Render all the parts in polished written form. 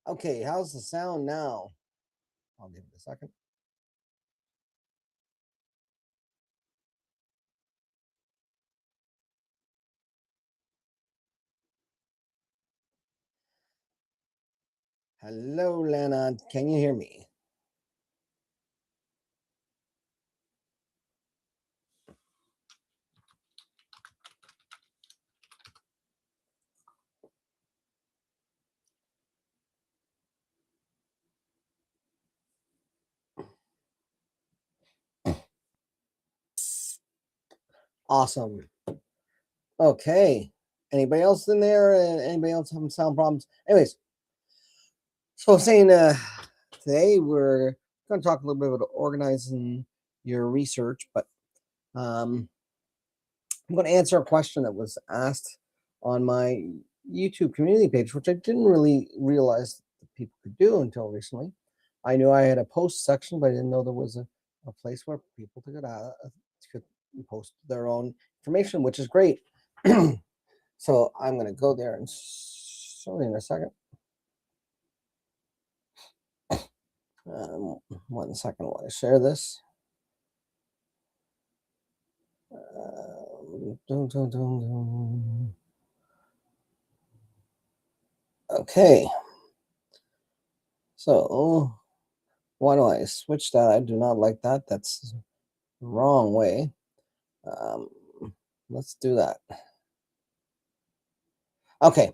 Okay, how's the sound now? I'll give it a second. Hello, Lana. Can you hear me? Awesome. Okay. Anybody else in there? Anybody else having sound problems? Anyways, so I'm saying today we're going to talk a little bit about organizing your research, but I'm going to answer a question that was asked on my YouTube community page, which I didn't really realize that people could do until recently. I knew I had a post section, but I didn't know there was a place where people could post their own information, which is great. So I'm going to go there and show you in a second. 1 second while I share this. Okay. So why do I switch that? I do not like that. That's the wrong way. Let's do that. Okay.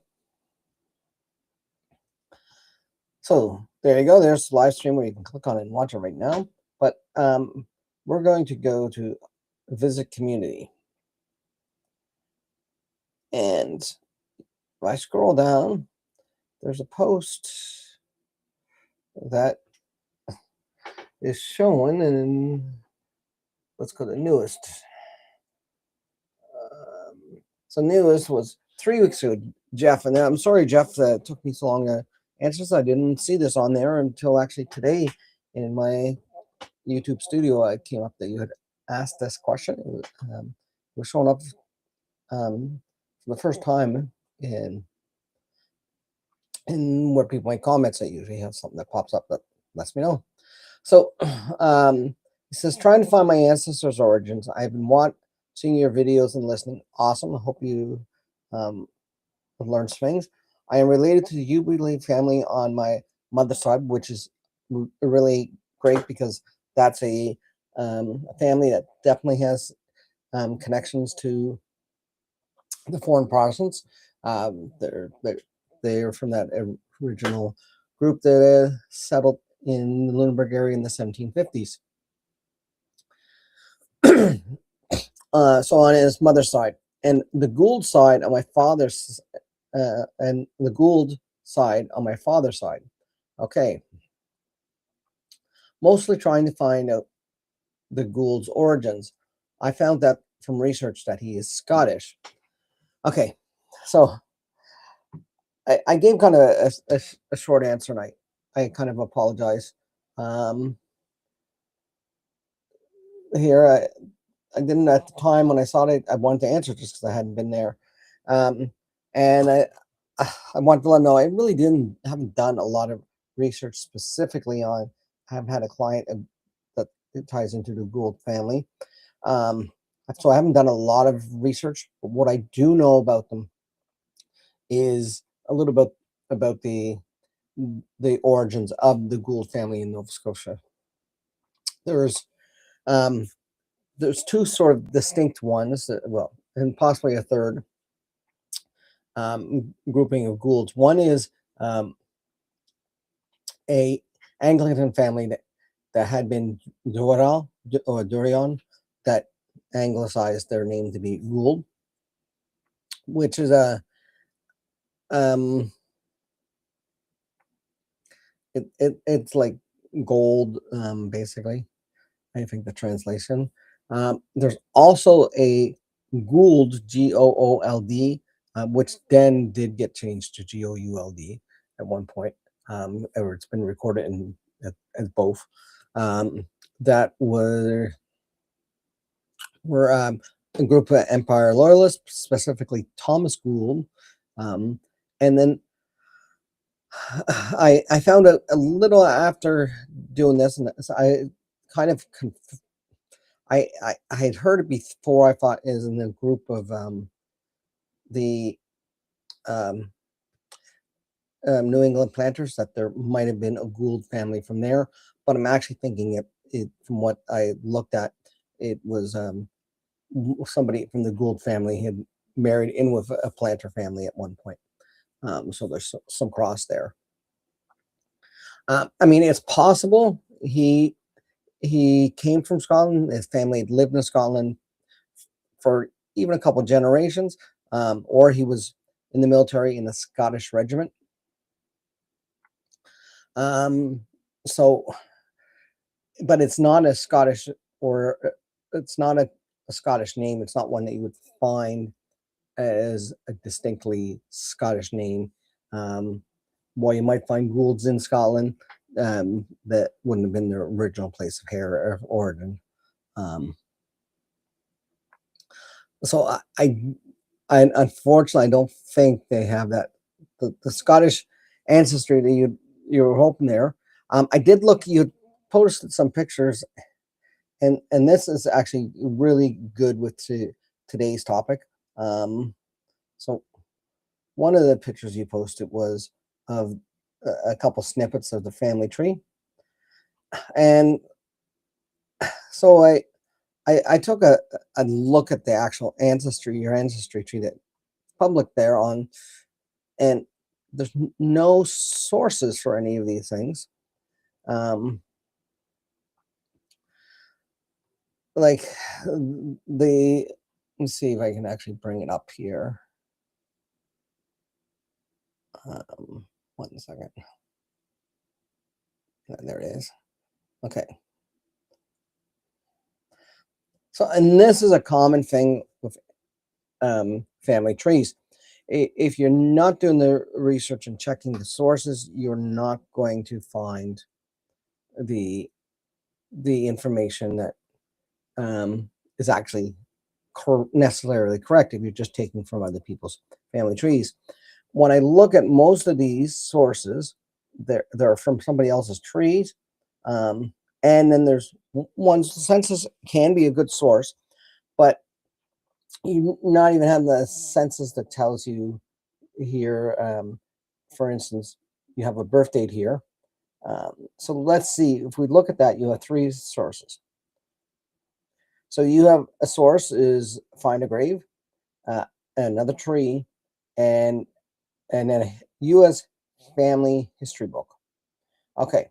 So there you go. There's the live stream where you can click on it and watch it right now. But we're going to go to visit community. And if I scroll down, there's a post that is showing, and let's go to newest. So newest was 3 weeks ago, Jeff. And I'm sorry, Jeff, that it took me so long to answer this. I didn't see this on there until actually today in my YouTube studio. I came up that you had asked this question. It was showing up for the first time in where people make comments. I usually have something that pops up that lets me know. So it says, trying to find my ancestors' origins. I've been watching your videos and listening. Awesome. I hope you have learned some things. I am related to the Jubilee family on my mother's side, which is really great because that's a family that definitely has connections to the foreign Protestants. They're from that original group that settled in the Lunenburg area in the 1750s. So on his mother's side, and the Gould side on my father's, and the Gould side on my father's side. Okay. Mostly trying to find out the Gould's origins. I found that from research that he is Scottish. Okay, so I gave kind of a short answer, and I kind of apologize. Here, I didn't at the time when I saw it. I wanted to answer just because I hadn't been there, and I wanted to let them know I really haven't done a lot of research specifically on. I haven't had a client that it ties into the Gould family, so I haven't done a lot of research. But what I do know about them is a little bit about the origins of the Gould family in Nova Scotia. There's two sort of distinct ones, well, and possibly a third grouping of Goulds. One is a Anglican family that had been Durion, that anglicized their name to be Gould, which is it's like gold, basically. I think the translation. There's also a Gould, Goold, which then did get changed to Gould at one point, or it's been recorded as both. That were a group of Empire loyalists, specifically Thomas Gould, and then I found out a little after doing this, and so I kind of I had heard it before. I thought is in the group of the um, New England planters that there might have been a Gould family from there, but I'm actually thinking it from what I looked at, it was somebody from the Gould family had married in with a planter family at one point. So there's some cross there. I mean, it's possible he came from Scotland. His family had lived in Scotland for even a couple generations, or he was in the military in the Scottish regiment. Um, so, but it's not a Scottish or it's not a Scottish name. It's not one that you would find as a distinctly Scottish name. While you might find Goulds in Scotland, that wouldn't have been their original place of hair or origin. Um, so I unfortunately I don't think they have that the Scottish ancestry that you were hoping there. I did look. You posted some pictures, and this is actually really good with today's topic. So one of the pictures you posted was of a couple snippets of the family tree, and so I took a look at the actual ancestry tree that public there on, and there's no sources for any of these things. Um, like the let's see if I can actually bring it up here. One second. There it is. Okay. So, and this is a common thing with family trees. If you're not doing the research and checking the sources, you're not going to find the information that is actually necessarily correct if you're just taking from other people's family trees. When I look at most of these sources, they're from somebody else's trees. And then there's one's census can be a good source, but you not even have the census that tells you here. For instance, you have a birth date here. So let's see if we look at that. You have three sources. So you have a source is find a grave, uh, another tree, and then a U.S. family history book. Okay,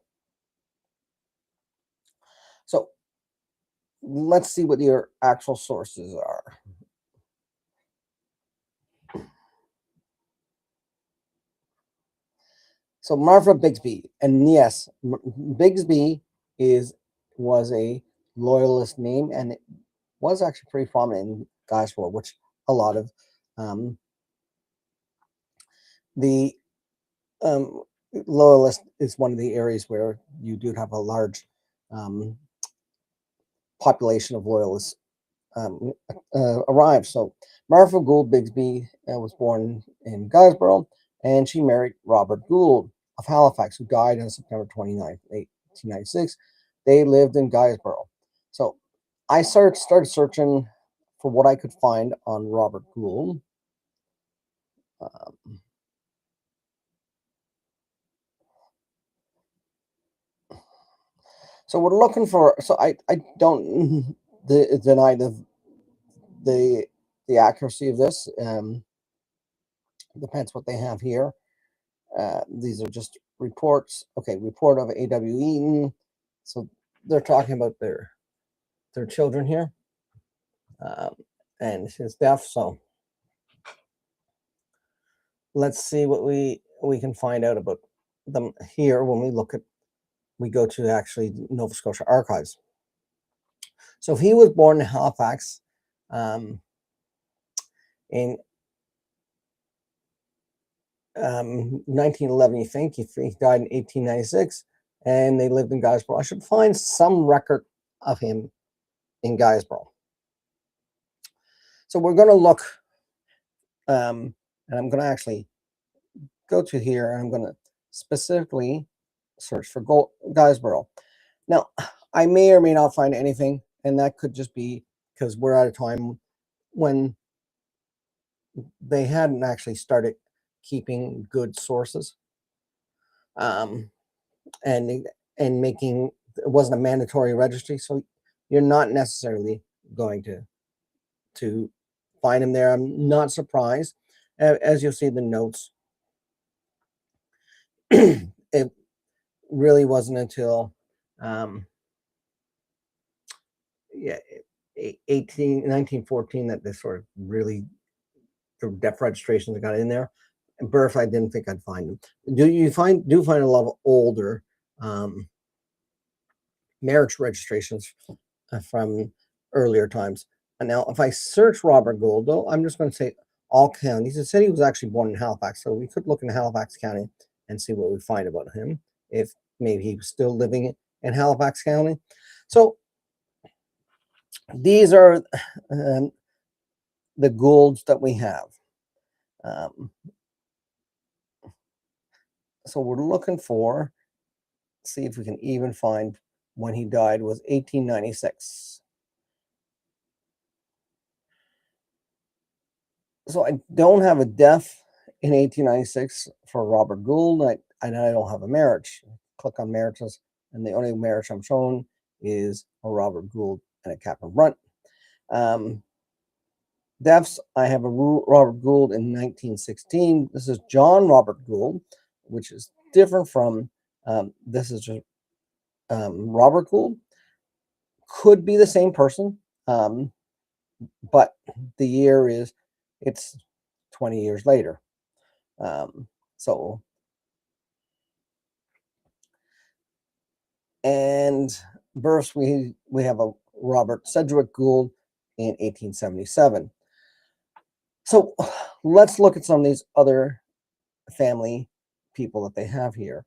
so let's see what your actual sources are. So Martha Bigsby, and yes, Bigsby was a loyalist name, and it was actually pretty prominent in Guysborough, which a lot of um, the um, loyalist is one of the areas where you do have a large um, population of loyalists um, arrived. So Martha Gould Bigsby was born in Guysborough, and she married Robert Gould of Halifax, who died on September 29th, 1896. They lived in Guysborough. So I started searching for what I could find on Robert Gould. Um, so we're looking for. So I don't deny the the accuracy of this. Depends what they have here. These are just reports. Okay, report of A.W. Eaton. So they're talking about their children here um, and his death. So let's see what we can find out about them here when we go to actually Nova Scotia Archives. So he was born in Halifax in 1911. You think he died in 1896, and they lived in Guysborough. I should find some record of him in Guysborough. So we're going to look, and I'm going to actually go to here, and I'm going to specifically search for Guysborough. Now, I may or may not find anything, and that could just be because we're at a time when they hadn't actually started keeping good sources, and making it wasn't a mandatory registry, so you're not necessarily going to find them there. I'm not surprised, as you'll see the notes. It really wasn't until yeah 1914 that this sort of really the death registrations got in there. And birth, I didn't think I'd find them. Do find a lot of older marriage registrations from earlier times. And now, if I search Robert Gould, though, I'm just going to say all counties. It said he was actually born in Halifax, so we could look in Halifax County and see what we find about him, if maybe he was still living in Halifax County. So these are the Goulds that we have. So we're looking for, see if we can even find when he died was 1896. So I don't have a death in 1896 for Robert Gould, and I don't have a marriage. Click on marriages, and the only marriage I'm shown is a Robert Gould and a Catherine Brunt. Deaths, I have a Robert Gould in 1916. This is John Robert Gould, which is different from this is just Robert Gould. Could be the same person, but the year it's 20 years later. So, and births, we have a Robert Sedgwick Gould in 1877. So let's look at some of these other family people that they have here.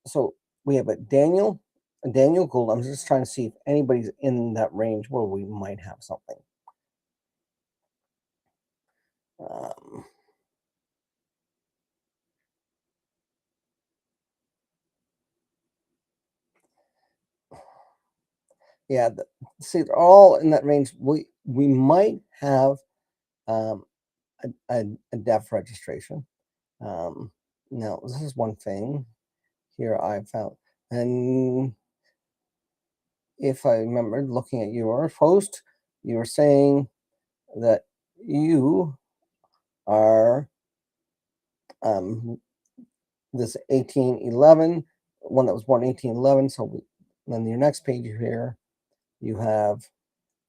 So we have a Daniel Gould. I'm just trying to see if anybody's in that range where we might have something. Yeah, see, they're all in that range. We might have a death registration. Now, this is one thing here I found, and if I remember looking at your post, you were saying that you are this 1811, one that was born 1811. So then your next page here, you have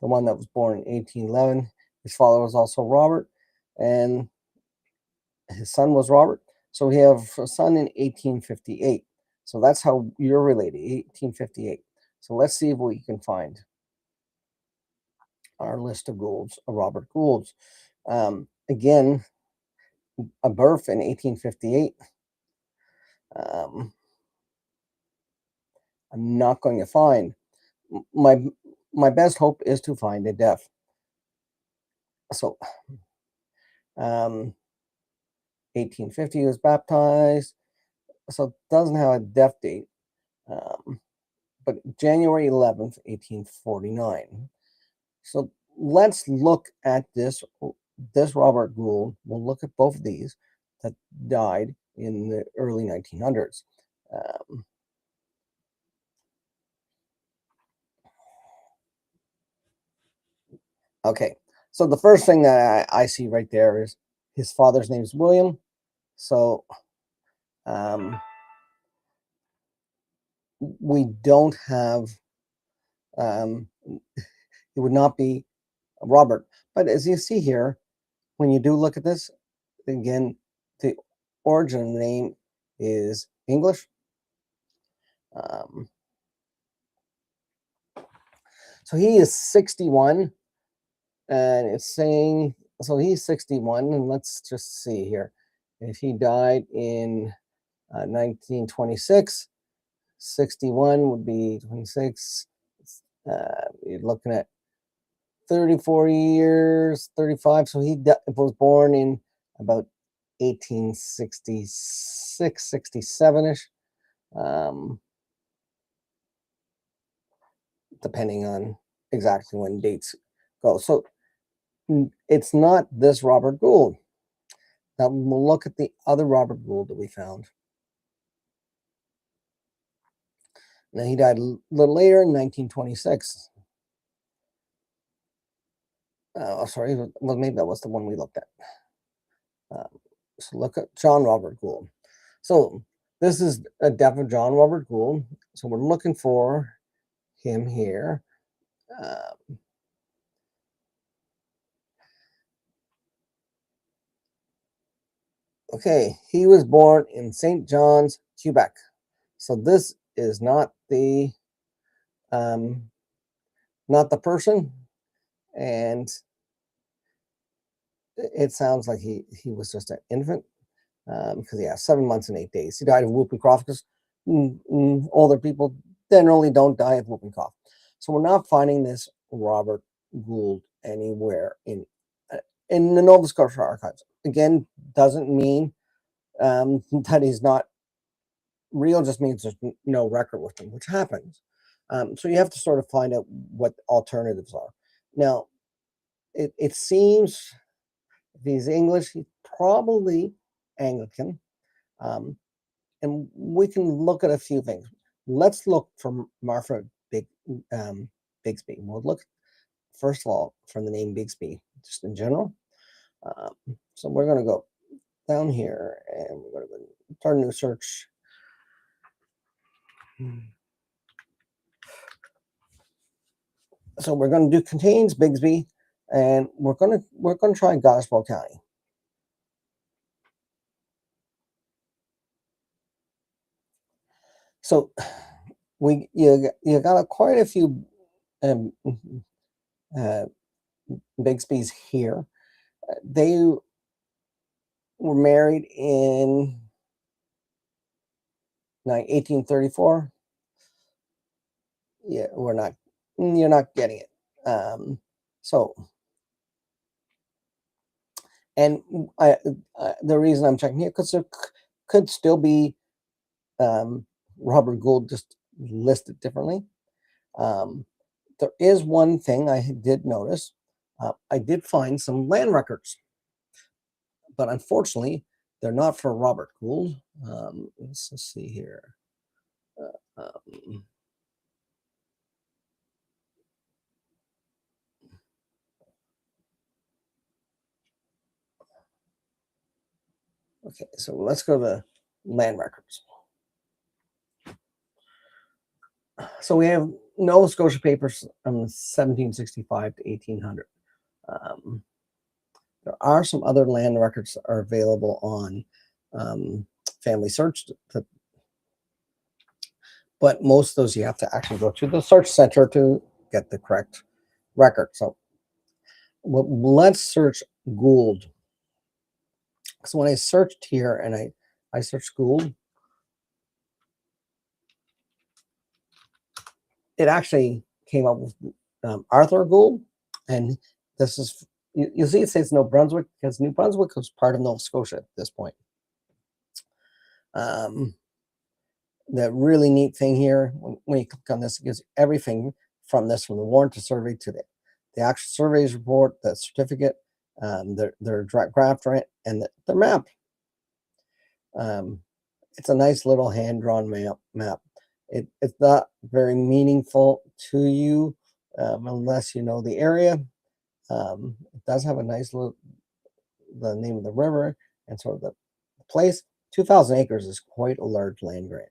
the one that was born in 1811. His father was also Robert, and his son was Robert. So we have a son in 1858. So that's how you're related, 1858. So let's see if we can find our list of Goulds, Robert Goulds. Again, a birth in 1858. I'm not going to find. My best hope is to find a death. So 1850 was baptized, so it doesn't have a death date, but January 11th, 1849. So let's look at this Robert Gould. We'll look at both of these that died in the early 1900s. Okay, so the first thing that I see right there is his father's name is William. So we don't have, it would not be Robert. But as you see here, when you do look at this, again, the origin of the name is English. So he is 61, and it's saying, so he's 61, and let's just see here. If he died in 1926, 61 would be 26. You're looking at 34 years, 35. So he was born in about 1866, 67-ish, depending on exactly when dates go. So it's not this Robert Gould. Now we'll look at the other Robert Gould that we found. Now he died a little later in 1926. Oh, sorry, well, maybe that was the one we looked at. So look at John Robert Gould. So this is a death of John Robert Gould. So we're looking for him here. Okay, he was born in St. John's, Quebec. So this is not the person, and it sounds like he was just an infant, because 7 months and 8 days. He died of whooping cough, because older people generally don't die of whooping cough. So we're not finding this Robert Gould anywhere in the Nova Scotia archives. Again, doesn't mean that he's not real, just means there's no record with him, which happens. So you have to sort of find out what alternatives are. Now, it seems if he's English, he's probably Anglican. And we can look at a few things. Let's look for Martha Bigsby. We'll look, first of all, from the name Bigsby, just in general. So we're going to go down here, and we're going to start a new search. So we're going to do contains Bigsby, and we're going to try Gospel County. So you got quite a few Bigsby's here. They were married in 1834. Yeah, you're not getting it. So, and the reason I'm checking here, because there could still be Robert Gould just listed differently. There is one thing I did notice. I did find some land records, but unfortunately, they're not for Robert Gould. Let's see here. Okay, so let's go to land records. So we have Nova Scotia papers from 1765 to 1800. There are some other land records that are available on Family Search, but most of those you have to actually go to the search center to get the correct record. So let's search Gould. So when I searched here and I searched Gould, it actually came up with Arthur Gould, and this is, you'll see it says New Brunswick, because New Brunswick was part of Nova Scotia at this point. The really neat thing here, when you click on this, it gives everything from the warrant to survey to the actual survey's report, the certificate, their draft rent, and their map. It's a nice little hand-drawn map. It's not very meaningful to you unless you know the area. It does have a nice little, the name of the river and sort of the place. 2,000 acres is quite a large land grant.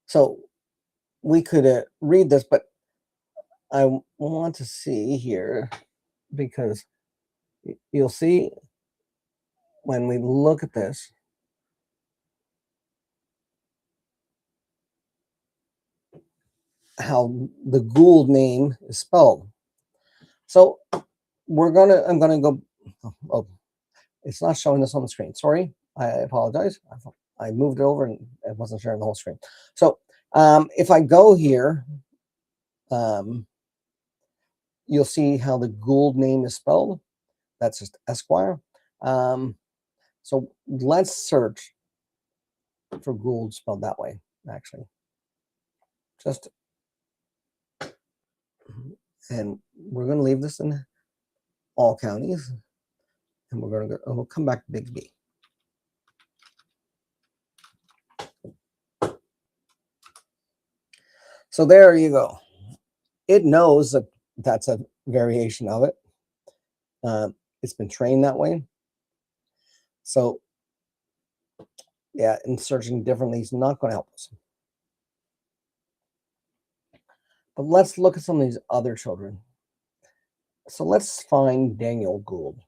So we could read this, but I want to see here, because you'll see when we look at this, how the Gould name is spelled. So I'm gonna go, oh, it's not showing this on the screen. Sorry, I apologize. I moved it over and it wasn't sharing the whole screen. So if I go here, you'll see how the Gould name is spelled. that's just Esquire. So let's search for Gould spelled that way, actually. Just, and we're going to leave this in all counties, and we're going to go, we'll come back to Big B. So there you go. It knows that that's a variation of it. It's been trained that way. So yeah, and searching differently is not going to help us. But let's look at some of these other children. So let's find Daniel Gould.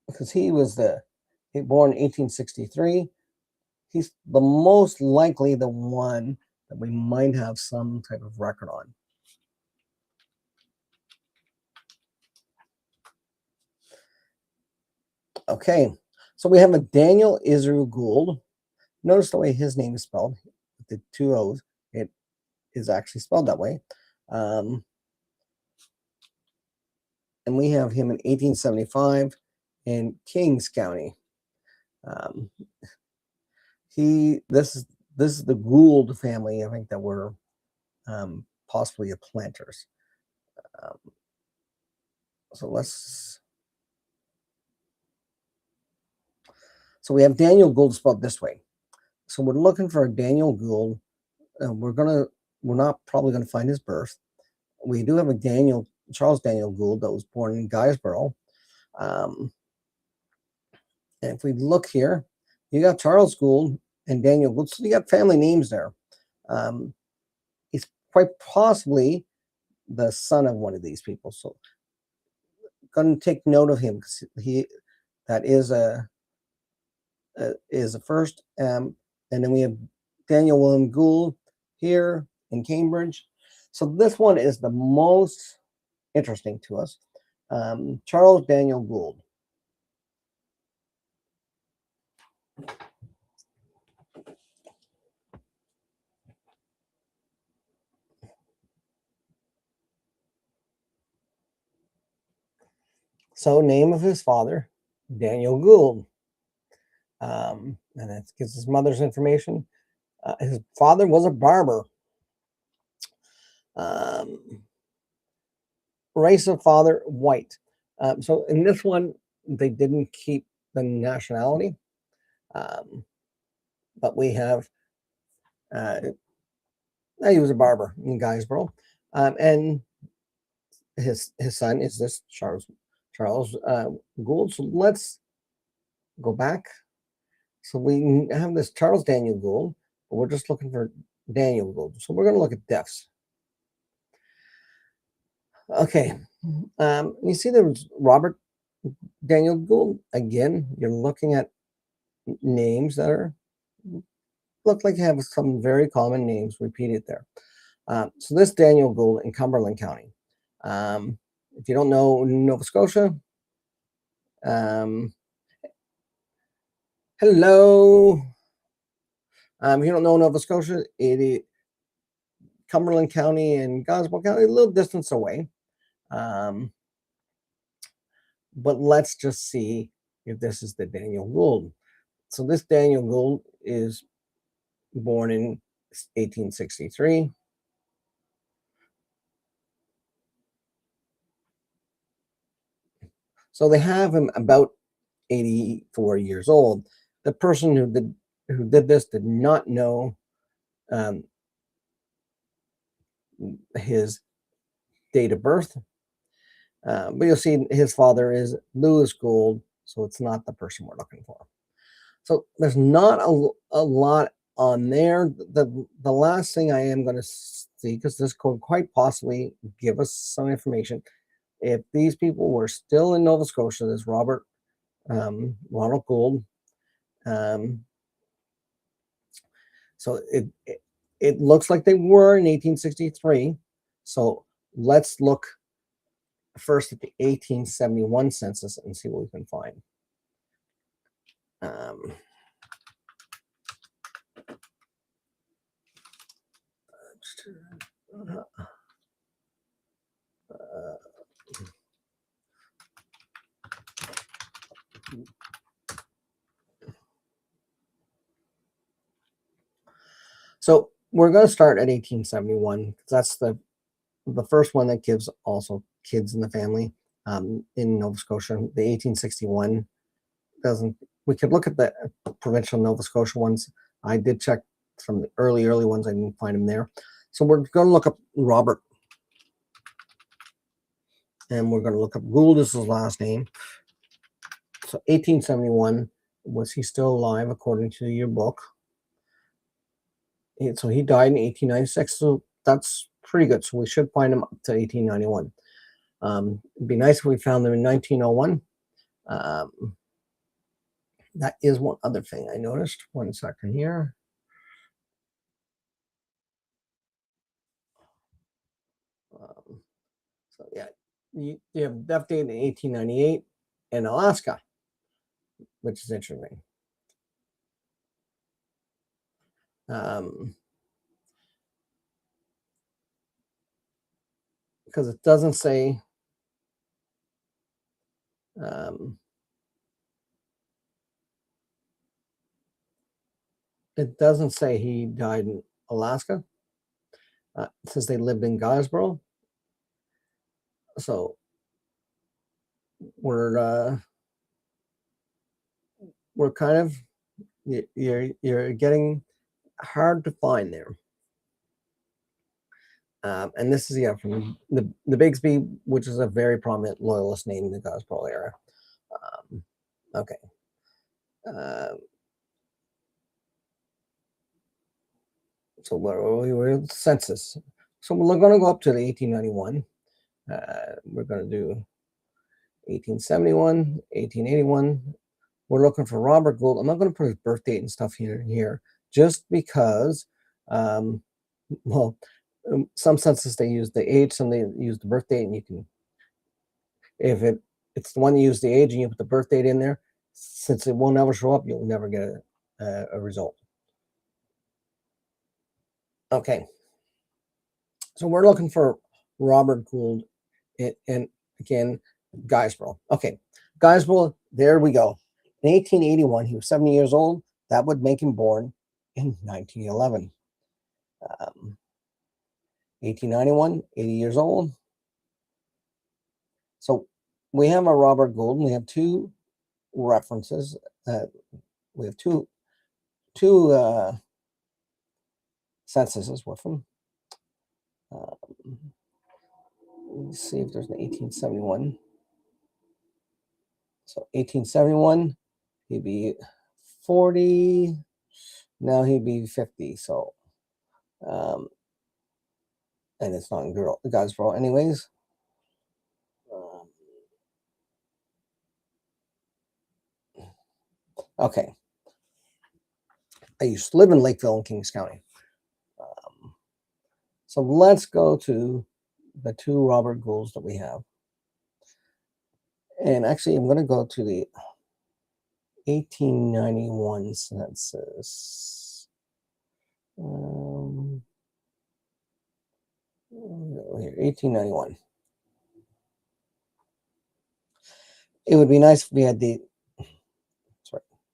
Because he was born in 1863. He's the most likely the one that we might have some type of record on. Okay, so we have a Daniel Israel Gould. Notice the way his name is spelled, the two O's. It is actually spelled that way. And we have him in 1875 in Kings County. This is the Gould family, I think, that were possibly a planters. So we have Daniel Gould spelled this way. So we're looking for a Daniel Gould. We're not probably gonna find his birth. We do have a Charles Daniel Gould that was born in Guysborough. And if we look here, you got Charles Gould and Daniel Gould. So you got family names there. He's quite possibly the son of one of these people. So going to take note of him because that is a first. And then we have Daniel William Gould here in Cambridge. So this one is the most interesting to us. Charles Daniel Gould. So name of his father, Daniel Gould. And that gives his mother's information. His father was a barber. Race of father, white. So in this one, they didn't keep the nationality. But we have, he was a barber in Guysborough. And his son is this Charles Gould. So let's go back. So we have this Charles Daniel Gould, but we're just looking for Daniel Gould. So we're going to look at deaths. Okay. You see there was Robert Daniel Gould. Again, you're looking at names that look like have some very common names repeated there. So this Daniel Gould in Cumberland County. If you don't know Nova Scotia, hello. If you don't know Nova Scotia, it is Cumberland County and Guysborough County, a little distance away. But let's just see if this is the Daniel Gould. So this Daniel Gould is born in 1863. So they have him about 84 years old. The person who did this did not know his date of birth. But you'll see his father is Lewis Gould, so it's not the person we're looking for. So there's not a lot on there. The last thing I am going to see, because this could quite possibly give us some information, if these people were still in Nova Scotia, there's Ronald Gould. So it looks like they were in 1863. So let's look first at the 1871 census and see what we can find. So we're going to start at 1871 because that's the first one that gives also kids in the family in Nova Scotia. The 1861 doesn't. We could look at the provincial Nova Scotia ones. I did check from the early ones. I didn't find them there. So we're going to look up Robert. And we're going to look up Gould is his last name. So 1871, was he still alive according to your book? So he died in 1896. So that's pretty good. So we should find him up to 1891. It'd be nice if we found them in 1901. That is one other thing I noticed. 1 second here. So yeah, you have death date in 1898 in Alaska, which is interesting. Because it doesn't say he died in Alaska. It says they lived in Guysborough. So we're kind of, you're getting hard to find there. And this is from the Bigsby, which is a very prominent loyalist name in the Guysborough area. Okay. So we're census. So we're going to go up to the 1891. We're going to do 1871, 1881. We're looking for Robert Gould. I'm not going to put his birth date and stuff here just because, some census they use the age, some they use the birth date, and you can, if it's the one you use the age and you put the birth date in there, since it won't ever show up, you'll never get a result. Okay. So we're looking for Robert Gould, and again, Guysborough. Okay, Guysborough, there we go. In 1881, he was 70 years old. That would make him born in 1911. 1891, 80 years old. So we have a Robert Gould, and we have two references. We have two censuses with him. Let's see if there's an 1871. So 1871, he'd be 40. Now he'd be 50. So, and it's not in Guysborough anyways. Okay. I used to live in Lakeville in Kings County. So let's go to the two Robert Goulds that we have. And actually, I'm going to go to the 1891 census. Here, 1891. It would be nice if we had the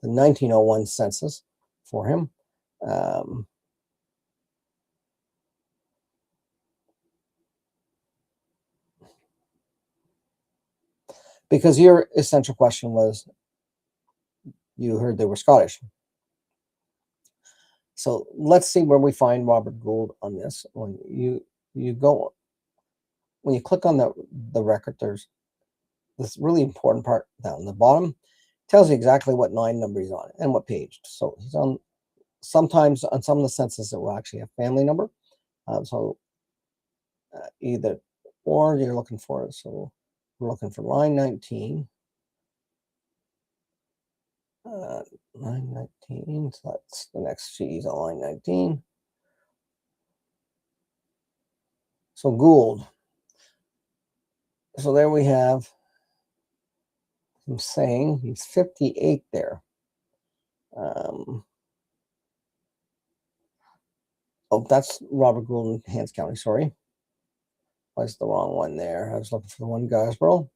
1901 census for him. Because your essential question was, you heard they were Scottish. So let's see where we find Robert Gould on this. When you click on the record, there's this really important part down the bottom. It tells you exactly what line number he's on and what page. So he's on, sometimes on some of the census it will actually have family number. Either or you're looking for it. So we're looking for line 19. Line 19, so that's the next sheet on line 19. So Gould. So there we have him saying he's 58 there. Oh, that's Robert Gould in Hants County. Sorry. That's the wrong one there. I was looking for the one Guysborough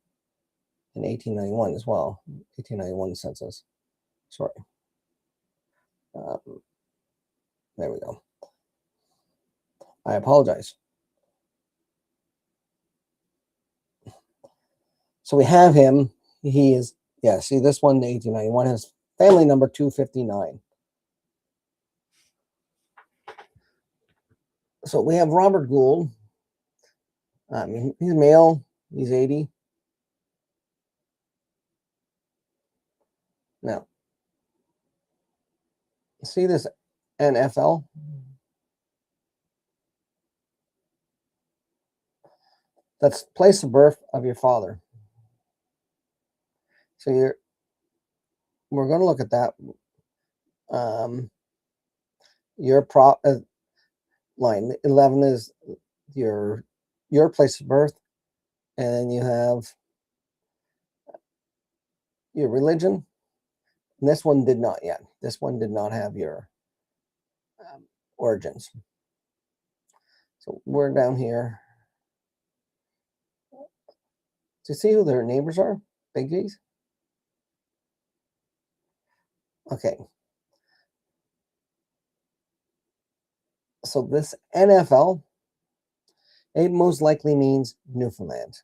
in 1891 as well. 1891 census. Sorry. There we go. I apologize. So we have him. He is, yeah, see this one, 1891, has family number 259. So we have Robert Gould. He's male. He's 80. Now, see this NFL? That's place of birth of your father. So we're going to look at that. Your line 11 is your place of birth, and then you have your religion. And this one did not yet. This one did not have your origins. So we're down here. Do you see who their neighbors are? Biggies? Okay. So this NFL, it most likely means Newfoundland.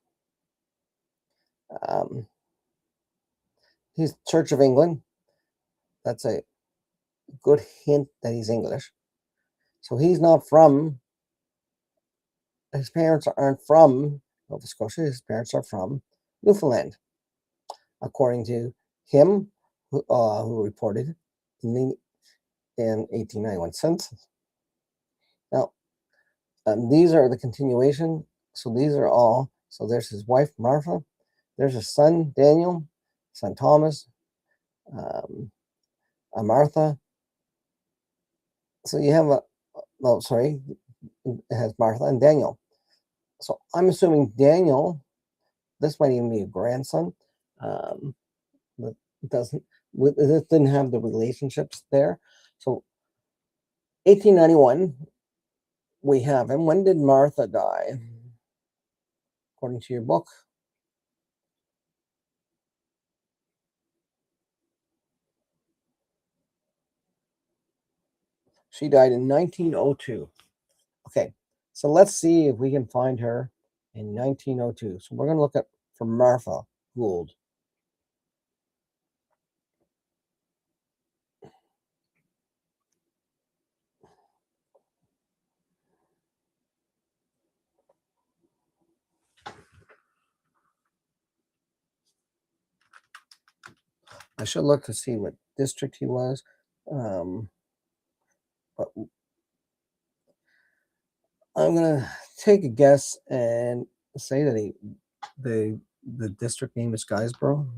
He's Church of England. That's a good hint that he's English. So he's not from, his parents aren't from Nova Scotia. His parents are from Newfoundland, according to him, who reported in 1891 census. Now, these are the continuation. So these are all. So there's his wife, Martha. There's his son, Daniel, son Thomas, Martha. So you have it has Martha and Daniel. So I'm assuming Daniel, this might even be a grandson, but it didn't have the relationships there. So 1891, we have him. When did Martha die? According to your book. She died in 1902. Okay, so let's see if we can find her in 1902. So we're going to look at for Martha Gould. I should look to see what district he was. But I'm gonna take a guess and say that the district name is Guysborough.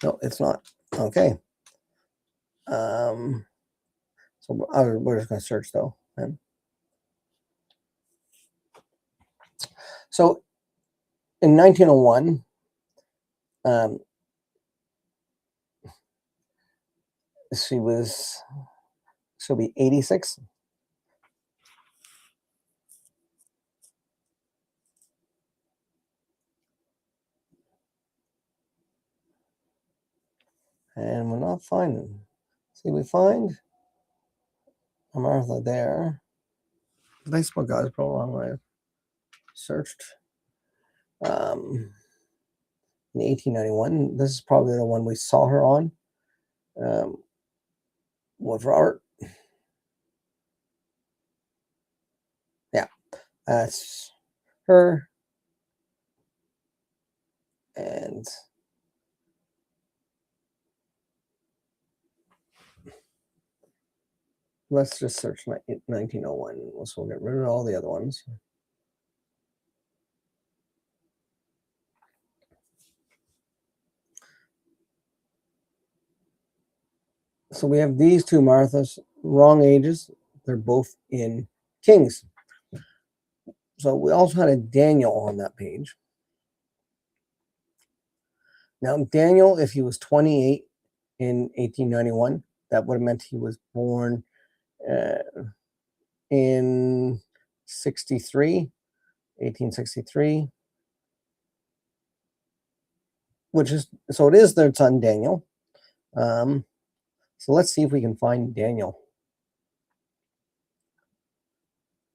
No, it's not. Okay. So we're just gonna search though. So in 1901, she'll be 86. And we're not finding. See, we find Martha there. Did I spell Guysborough wrong way? Searched. In 1891. This is probably the one we saw her on. With Robert. Yeah, that's her. And let's just search 1901. So we'll get rid of all the other ones. So we have these two Marthas, wrong ages. They're both in Kings. So we also had a Daniel on that page. Now, Daniel, if he was 28 in 1891, that would have meant he was born in 1863, which is, so it is their son, Daniel. So let's see if we can find Daniel.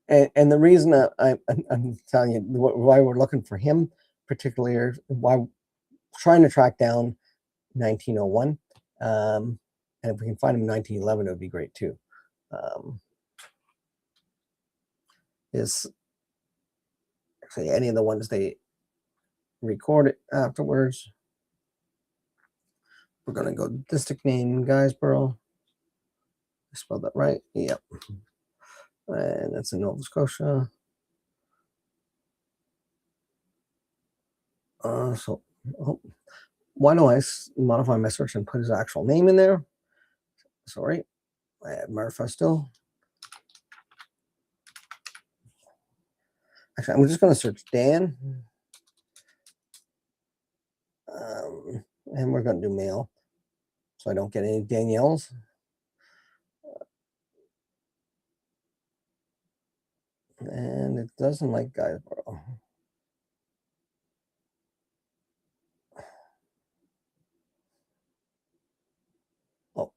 And the reason I'm telling you why we're looking for him, particularly, or why we're trying to track down 1901, and if we can find him in 1911, it would be great too. Is actually any of the ones they recorded afterwards. We're gonna go district name, Guysborough. I spelled that right. Yep. And that's in Nova Scotia. So why don't I modify my search and put his actual name in there? Sorry, I had Marfa still. Actually, I'm just going to search Dan. And we're going to do male, so I don't get any Danielles. And it doesn't like Guysborough. Oh,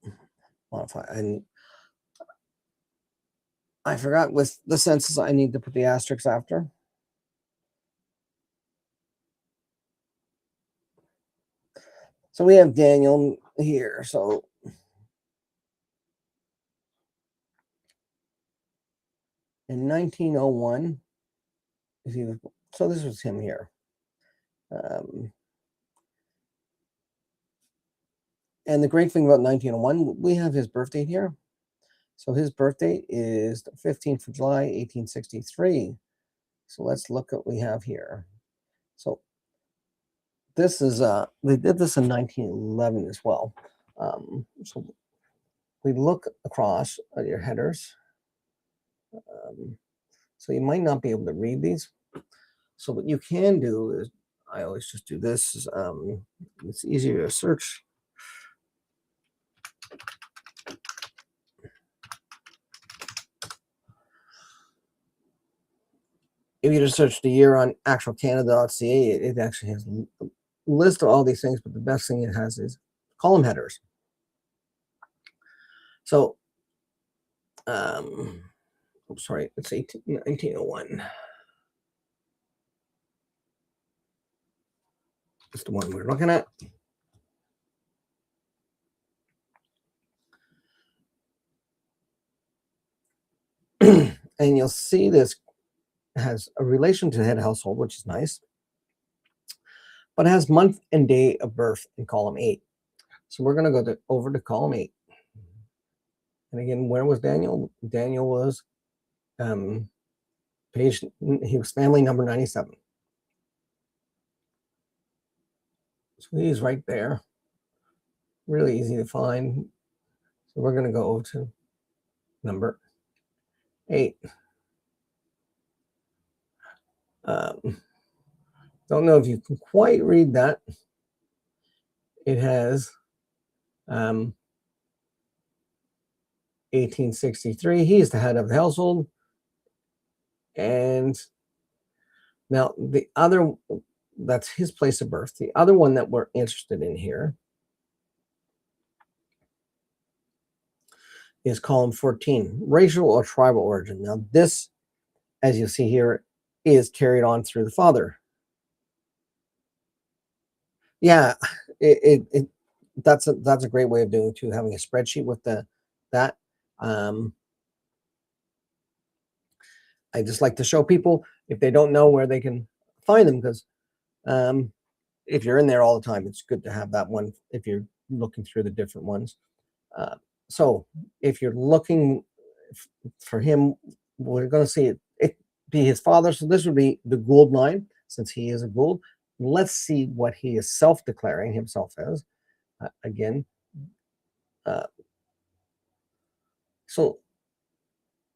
modify. And I forgot with the census, I need to put the asterisks after. So we have Daniel here. So in 1901, so this was him here. And the great thing about 1901, we have his birth date here. So his birth date is the 15th of July, 1863. So let's look at what we have here. So this is, they did this in 1911 as well. So we look across at your headers. So you might not be able to read these. So what you can do is, I always just do this. It's easier to search. If you just search the year on actualcanada.ca, it actually has a list of all these things, but the best thing it has is column headers. So, sorry, it's 1901. That's the one we're looking at. And you'll see this has a relation to the head household, which is nice, but it has month and day of birth in column 8. So we're going to go over to column 8. And again, where was Daniel? Daniel was he was family number 97. So he's right there. Really easy to find. So we're going to go over to number 8. Don't know if you can quite read that. It has 1863. He is the head of the household. And now the other, that's his place of birth. The other one that we're interested in here is column 14, racial or tribal origin. Now this, as you see here, is carried on through the father. Yeah, that's a great way of doing it too, having a spreadsheet with that. I just like to show people if they don't know where they can find them, because if you're in there all the time, it's good to have that one if you're looking through the different ones. So if you're looking for him, we're going to see it be his father. So this would be the Gould line, since he is a Gould. Let's see what he is self-declaring himself as. Again, so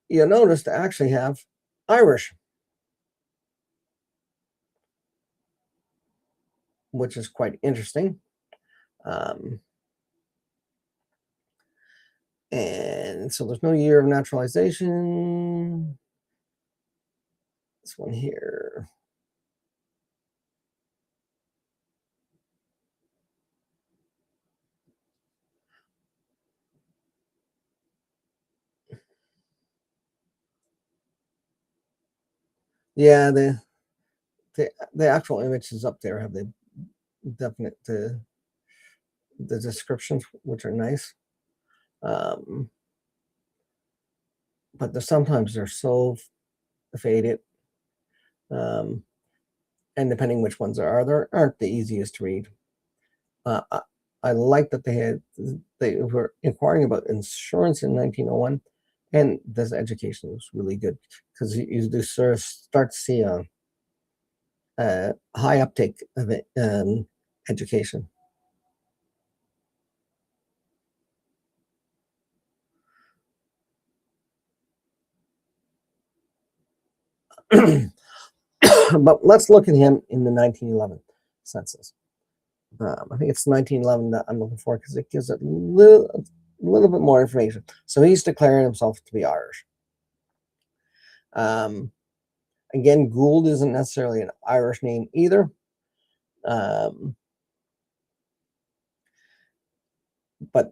you'll notice to actually have Irish, which is quite interesting. And so there's no year of naturalization. This one here. Yeah, the actual images up there have the definite the descriptions, which are nice. But sometimes they're so faded. And depending which ones there aren't the easiest to read. I like that they were inquiring about insurance in 1901, and this education was really good because you do sort of start to see a high uptake of it, education. But let's look at him in the 1911 census. I think it's 1911 that I'm looking for because it gives a little bit more information. So he's declaring himself to be Irish. Again, Gould isn't necessarily an Irish name either. But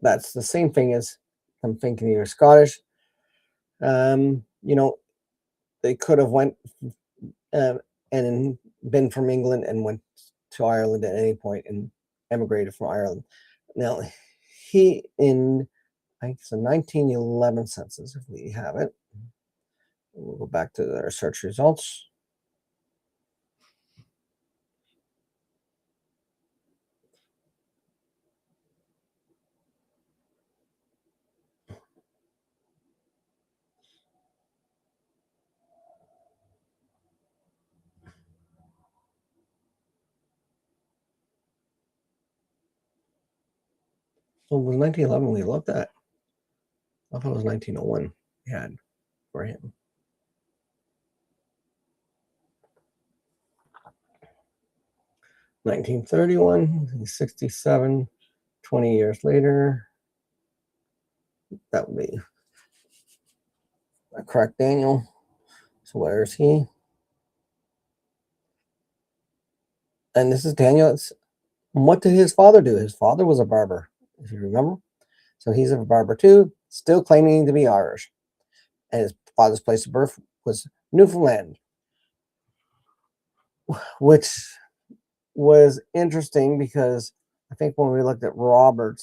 that's the same thing as I'm thinking you're Scottish. You know, they could have went and been from England and went to Ireland at any point and emigrated from Ireland. Now, he in I think it's the 1911 census, if we have it. We'll go back to their search results. So it was 1911 we looked at. I thought it was 1901 we had for him. (1931) he's 67. 20 years later, that would be a correct Daniel. So where is he? And this is Daniel. What did his father do? His father was a barber, if you remember. So he's a barber too, still claiming to be Irish. And his father's place of birth was Newfoundland, which was interesting because I think when we looked at Robert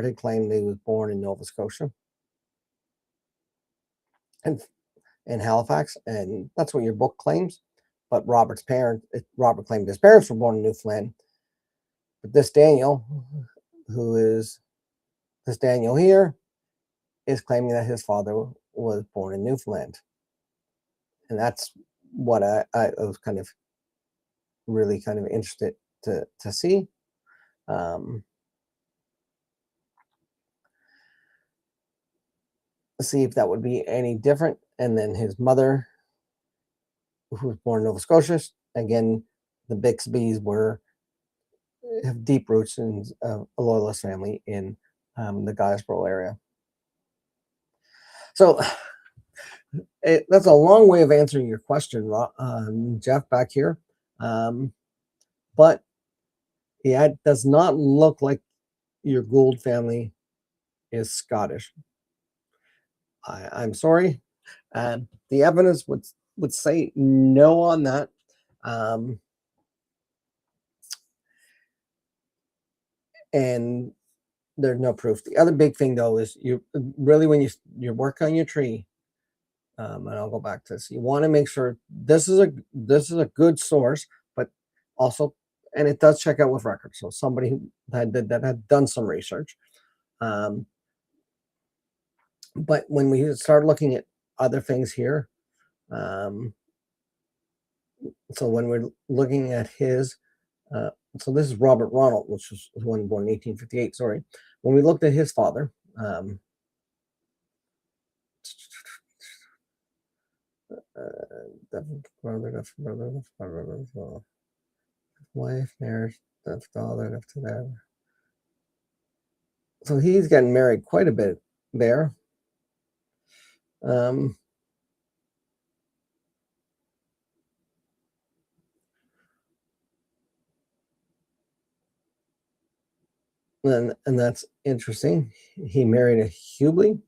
had claimed he was born in Nova Scotia and in Halifax, and that's what your book claims. But Robert claimed his parents were born in Newfoundland. But this Daniel here is claiming that his father was born in Newfoundland. And that's what I was kind of really kind of interested to see. See if that would be any different. And then his mother, who was born in Nova Scotia, again, the Bixbys have deep roots in a Loyalist family in the Guysborough area. So that's a long way of answering your question, Jeff, back here. But yeah, it does not look like your Gould family is Scottish. I'm sorry. The evidence would say no on that. And there's no proof. The other big thing though is you really when you work on your tree, and I'll go back to this. You want to make sure this is a good source, but also, and it does check out with records. So somebody that had done some research. But when we start looking at other things here, so when we're looking at his, so this is Robert Ronald, which was the one born in 1858. Sorry, when we looked at his father, wife, marriage, the father, so he's getting married quite a bit there. And that's interesting. He married a Hubli.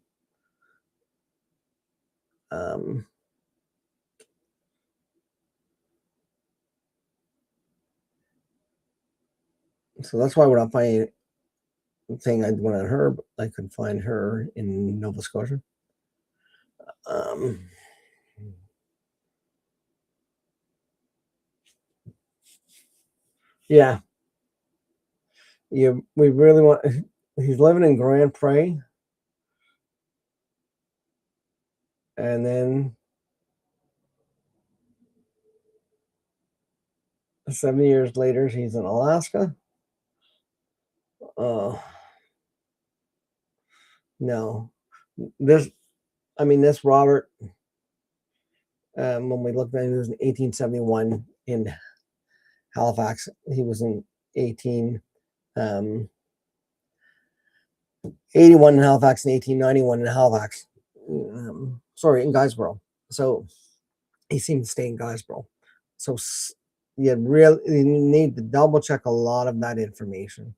So that's why we're not finding thing I went on her, but I could find her in Nova Scotia. Yeah. We really want, he's living in Grand Prairie. And then 7 years later, he's in Alaska. No. This Robert, when we looked at him, he was in 1871 in Halifax. He was in 1881 in Halifax and 1891 in Halifax. In Guysborough. So he seemed to stay in Guysborough. So you need to double check a lot of that information.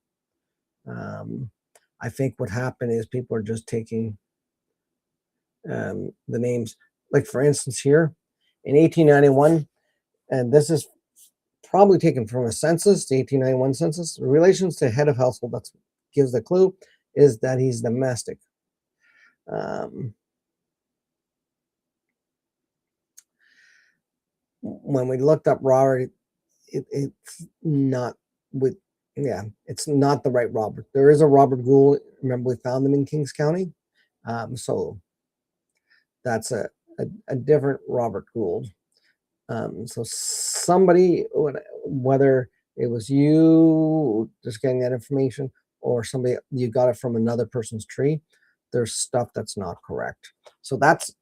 I think what happened is people are just taking the names. Like, for instance, here in 1891, and this is probably taken from a census, the 1891 census, relations to head of household, that gives the clue, is that he's domestic. When we looked up Robert, it's not with, it's not the right Robert. There is a Robert Gould. Remember, we found them in Kings County. So that's a different Robert Gould. So somebody, whether it was you just getting that information or somebody, you got it from another person's tree, there's stuff that's not correct. So that's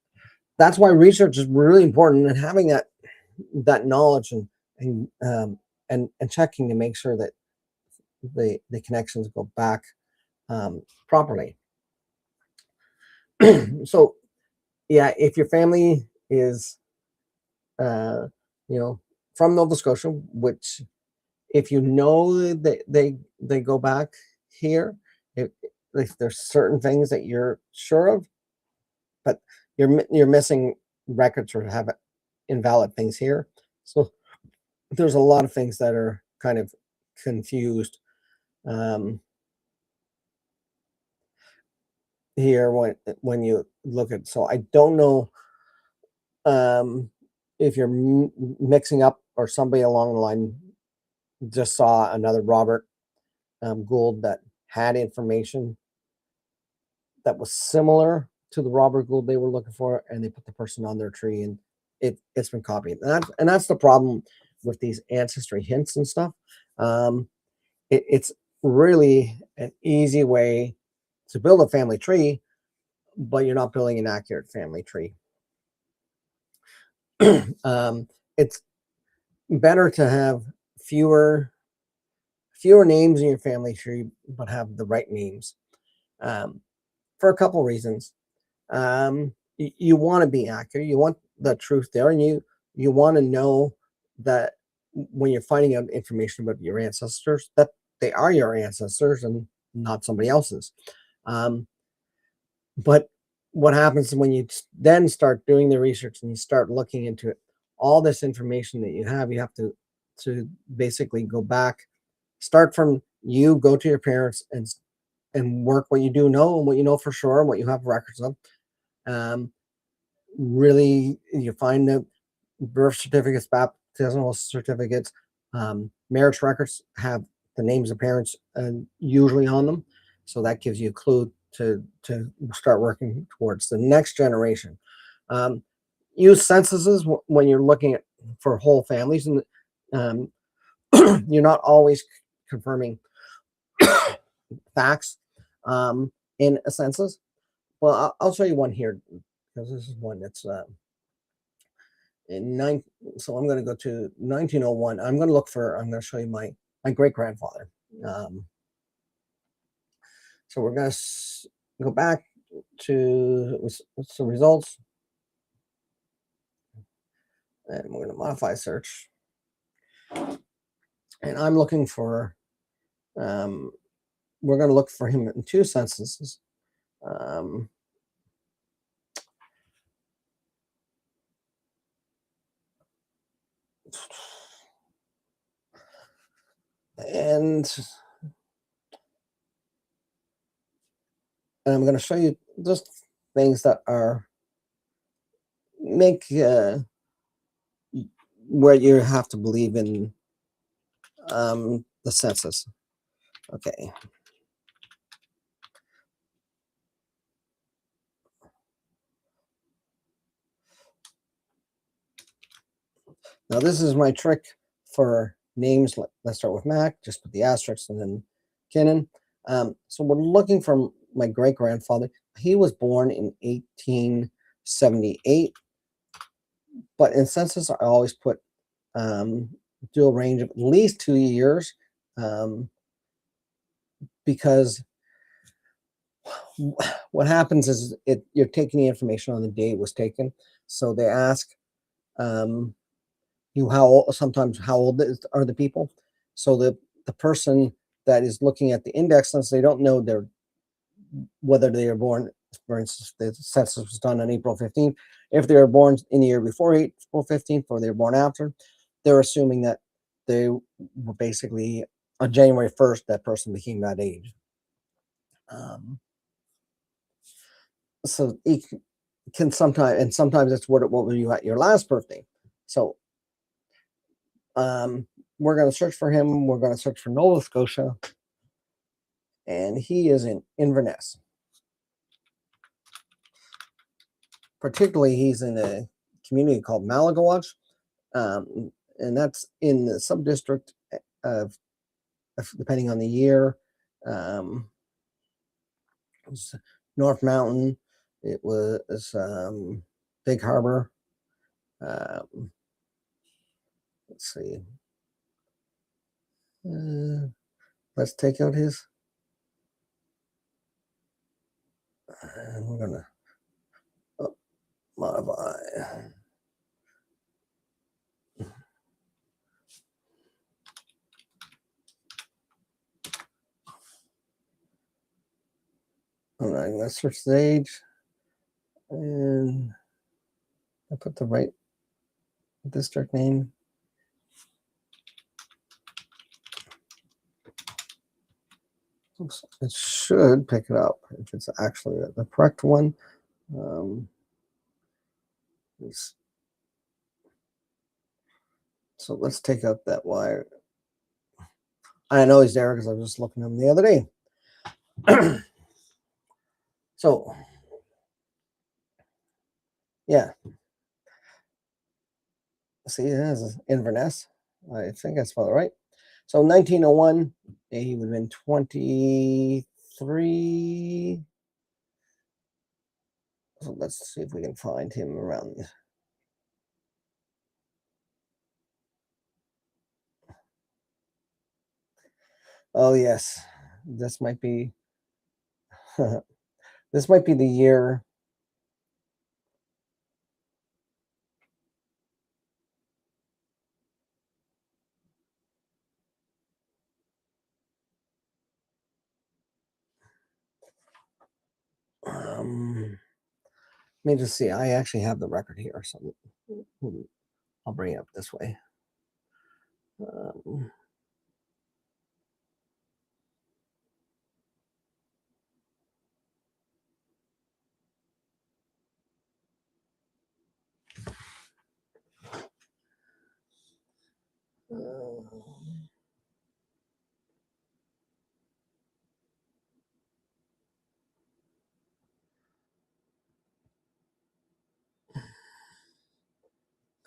why research is really important, and having that knowledge and checking to make sure that the connections go back properly. So yeah, if your family is from Nova Scotia, which, if you know that they go back here, if there's certain things that you're sure of, but you're missing records or have invalid things here. So there's a lot of things that are kind of confused here when you look at. So I don't know if you're mixing up, or somebody along the line just saw another Robert Gould that had information that was similar to the Robert Gould they were looking for, and they put the person on their tree, and it's been copied. And that's the problem with these ancestry hints and stuff. It's really an easy way to build a family tree, but you're not building an accurate family tree. It's better to have fewer names in your family tree, but have the right names, for a couple reasons. You want to be accurate, you want the truth there, and you want to know that when you're finding out information about your ancestors, that they are your ancestors and not somebody else's. But what happens when you then start doing the research and you start looking into it, all this information that you have to basically go back, start from you, go to your parents, and work what you do know and what you know for sure and what you have records of. Really, you find that birth certificates, baptismal certificates, marriage records have the names of parents usually on them, so that gives you a clue to start working towards the next generation. Use censuses when you're looking for whole families, and you're not always confirming facts in a census. Well, I'll show you one here, because this is one that's So I'm going to go to 1901. I'm going to show you my great-grandfather. So we're going to go back to what's the results. And we're going to modify search. And I'm looking for, we're going to look for him in 2 censuses. And I'm going to show you just things that are make where you have to believe in the census. Okay. Now this is my trick for names. Let's start with Mac. Just put the asterisk and then Kinnan. So we're looking for my great-grandfather. He was born in 1878, but in census I always put do a range of at least 2 years, because what happens is you're taking the information on the day it was taken. So they ask you sometimes how old are the people. So the person that is looking at the index, since they don't know whether they are born, for instance, the census was done on April 15th. If they were born in the year before April 15th or they were born after, they're assuming that they were basically on January 1st, that person became that age. So it can sometimes it's what were you at your last birthday. So we're going to search for him. We're going to search for Nova Scotia, and he is in Inverness. Particularly, he's in a community called Malagawach, and that's in the subdistrict of depending on the year. North Mountain. It was Big Harbor. Let's see. Let's take out his. And we're gonna modify. All right, let's search the age, and I put the right district name. Oops, it should pick it up if it's actually the correct one. So let's take out that wire. I know he's there because I was just looking at him the other day. So, yeah. See, it has Inverness. I think I spelled it right. So 1901, he would have been 23. So let's see if we can find him around. Oh yes, this might be. This might be the year. Let me just see. I actually have the record here, so I'll bring it up this way.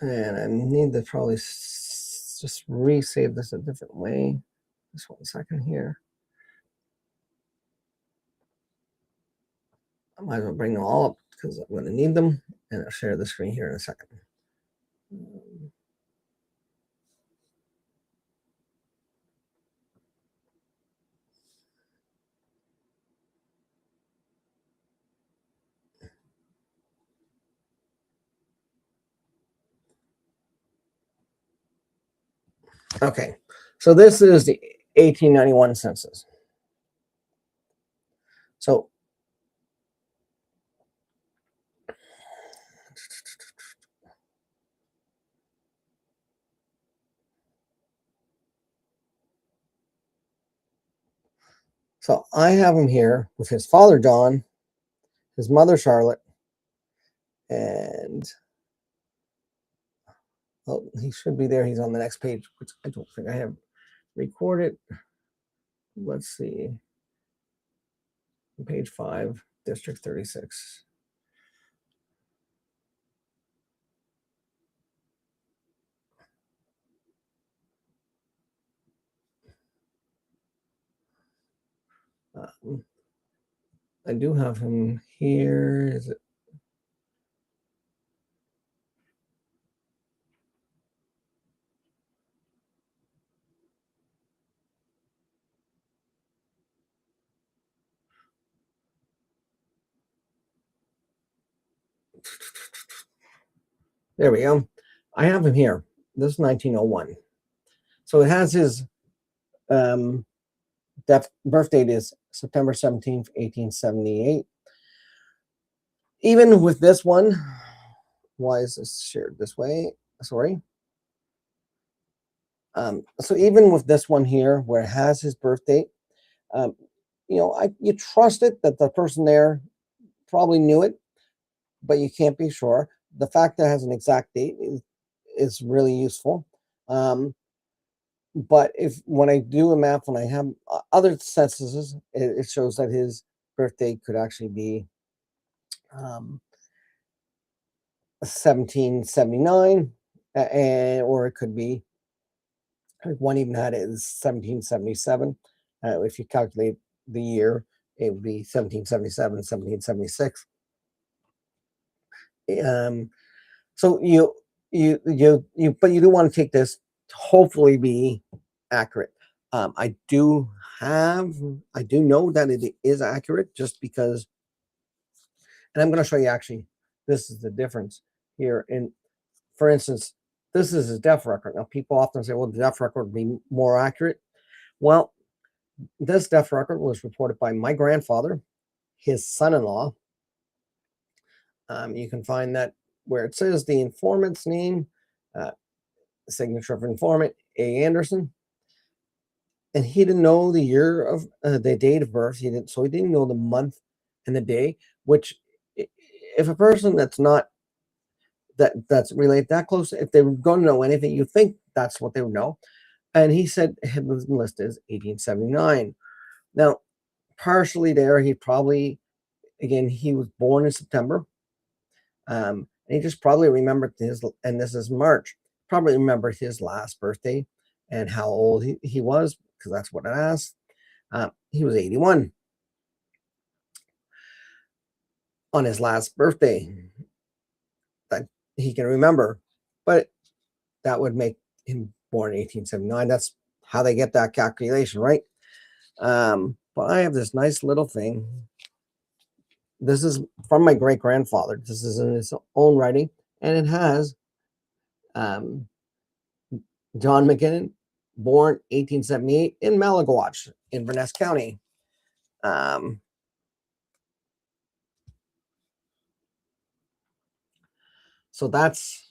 And I need to probably just resave this a different way. Just 1 second here. I might as well bring them all up because I'm going to need them, and I'll share the screen here in a second. Okay, so this is the 1891 census. So I have him here with his father John, his mother Charlotte, and he should be there. He's on the next page, which I don't think I have recorded. Let's see, page 5, District 36. I do have him here. Is it? There we go. I have him here. This is 1901. So it has his birth date is September 17th, 1878. Even with this one, why is this shared this way? Sorry. So even with this one here, where it has his birth date, you trust it that the person there probably knew it, but you can't be sure. The fact that it has an exact date is really useful. But when I do a map, when I have other censuses, it shows that his birthday could actually be 1779, or it could be, one even had it as 1777. If you calculate the year, it would be 1777, 1776. So but you do want to take this to hopefully be accurate. I do know that it is accurate, just because, and I'm going to show you actually, this is the difference here. For instance, this is his death record. Now, people often say, well, the death record would be more accurate. Well, this death record was reported by my grandfather, his son-in-law. You can find that where it says the informant's name, signature of informant, A. Anderson. And he didn't know the year of the date of birth. He didn't know the month and the day, which, if a person that's related that close, if they were going to know anything, you think that's what they would know. And he said it was listed as 1879. Now, partially there, he probably, again, he was born in September. And he just probably remembered and this is March, probably remembered his last birthday and how old he was, because that's what it asked. He was 81 on his last birthday that he can remember, but that would make him born in 1879. That's how they get that calculation, right? But I have this nice little thing. This is from my great grandfather. This is in his own writing, and it has John McKinnon, born 1878 in Malagawach, Inverness County. So that's,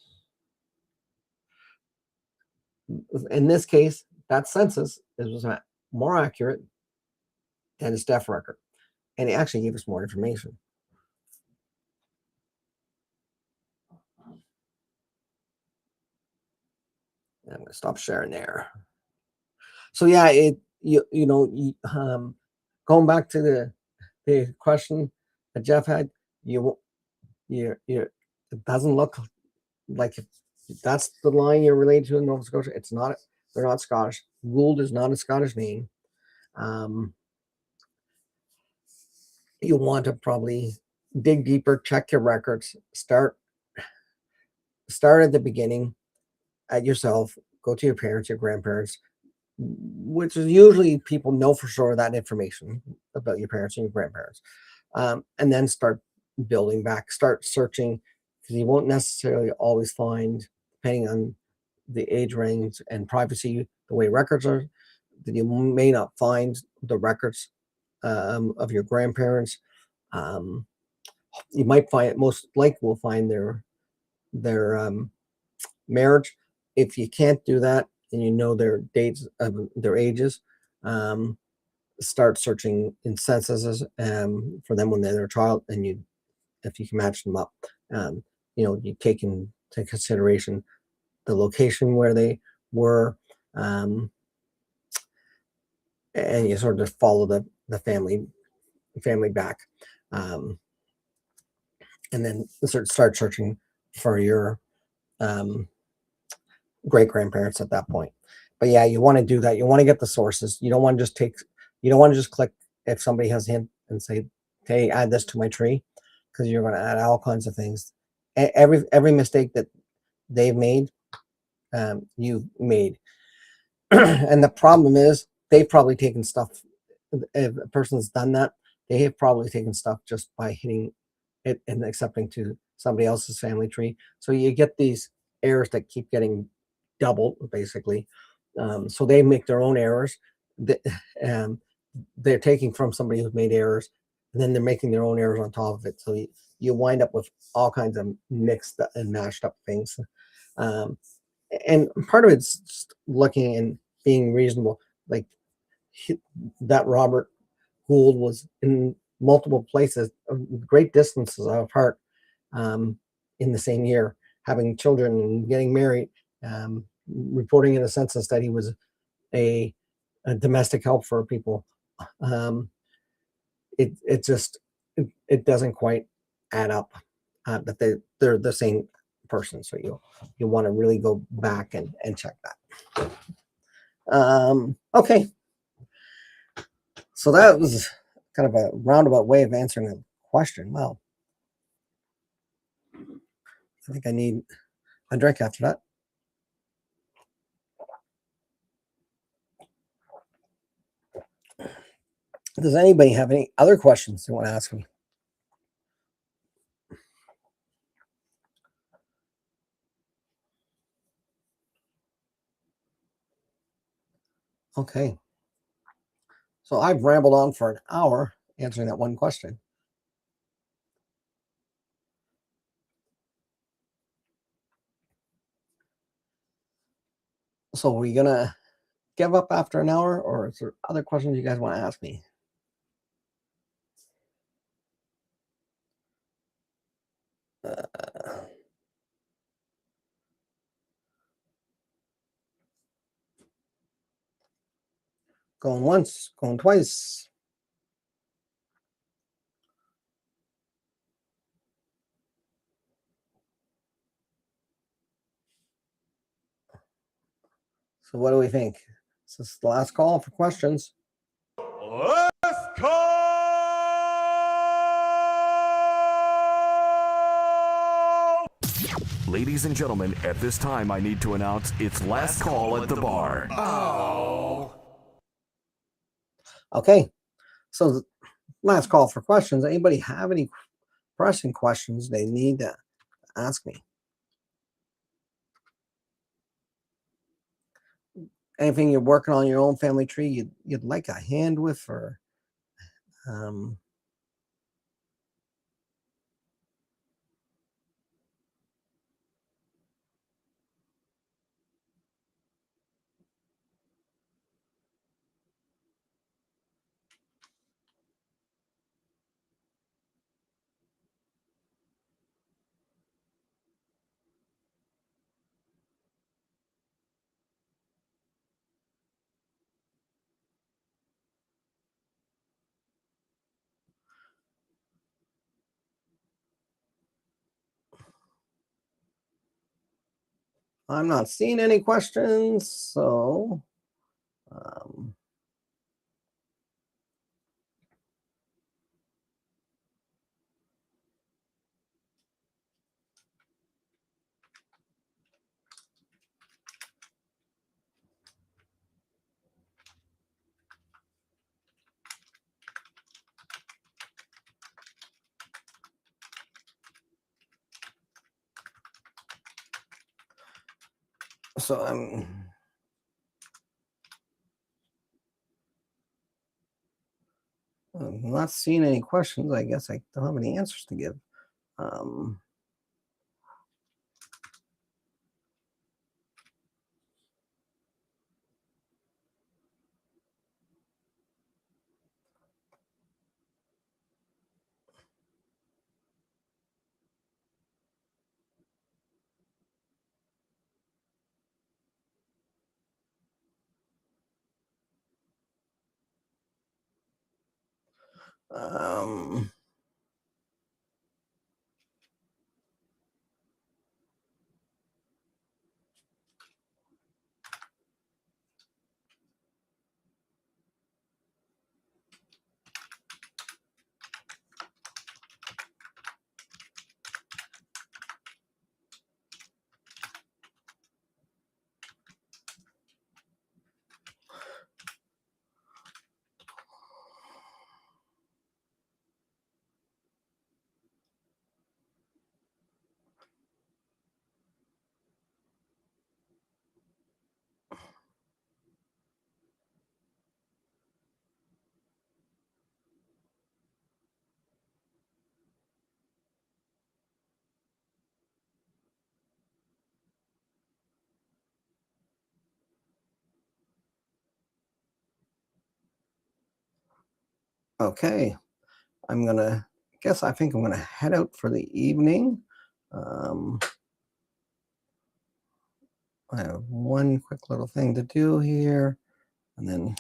in this case, that census was more accurate than his death record, and it actually gave us more information. I'm going to stop sharing there. So yeah, going back to the question that Jeff had, it doesn't look like that's the line you're related to in Nova Scotia. It's not. They're not Scottish. Gould is not a Scottish name. You want to probably dig deeper, check your records, start start at the beginning at yourself, go to your parents, your grandparents, which is usually people know for sure that information about your parents and your grandparents, and then start building back, start searching, because you won't necessarily always find, depending on the age range and privacy, the way records are, that you may not find the records of your grandparents. Um, you might find, most likely will find their marriage. If you can't do that and you know their dates of their ages, um, start searching in censuses for them when they're a child, and you, if you can match them up, um, you take into consideration the location where they were, um, and you sort of follow the family back, um, and then start searching for your um, great grandparents at that point. But yeah, you want to do that. You want to get the sources. You don't want to just you don't want to just click if somebody has a hint and say, hey, add this to my tree, because you're going to add all kinds of things. Every mistake that they've made, you've made. And the problem is they've probably taken stuff. If a person's done that, they have probably taken stuff just by hitting it and accepting to somebody else's family tree. So you get these errors that keep getting doubled, basically. So they make their own errors. Um, they're taking from somebody who's made errors, and then they're making their own errors on top of it. So you wind up with all kinds of mixed and mashed up things. Um, and part of it's just looking and being reasonable. Like that Robert Gould was in multiple places, great distances apart, um, in the same year, having children and getting married, reporting in a census that he was a domestic help for people. Um, it just it doesn't quite add up that they're the same person. So you want to really go back and check that. Okay, so that was kind of a roundabout way of answering the question. Well, I think I need a drink after that. Does anybody have any other questions they want to ask me? Okay. So I've rambled on for an hour answering that one question. So are we gonna give up after an hour, or is there other questions you guys want to ask me? Uh, Going once, going twice. So what do we think? This is the last call for questions. Let's call! Ladies and gentlemen, at this time I need to announce it's last call at the bar. Oh. Okay. So last call for questions. Anybody have any pressing questions they need to ask me? Anything you're working on your own family tree you'd like a hand with, or um, I'm not seeing any questions, so um, So I'm not seeing any questions. I guess I don't have any answers to give. Okay, I think I'm gonna head out for the evening. I have one quick little thing to do here, and then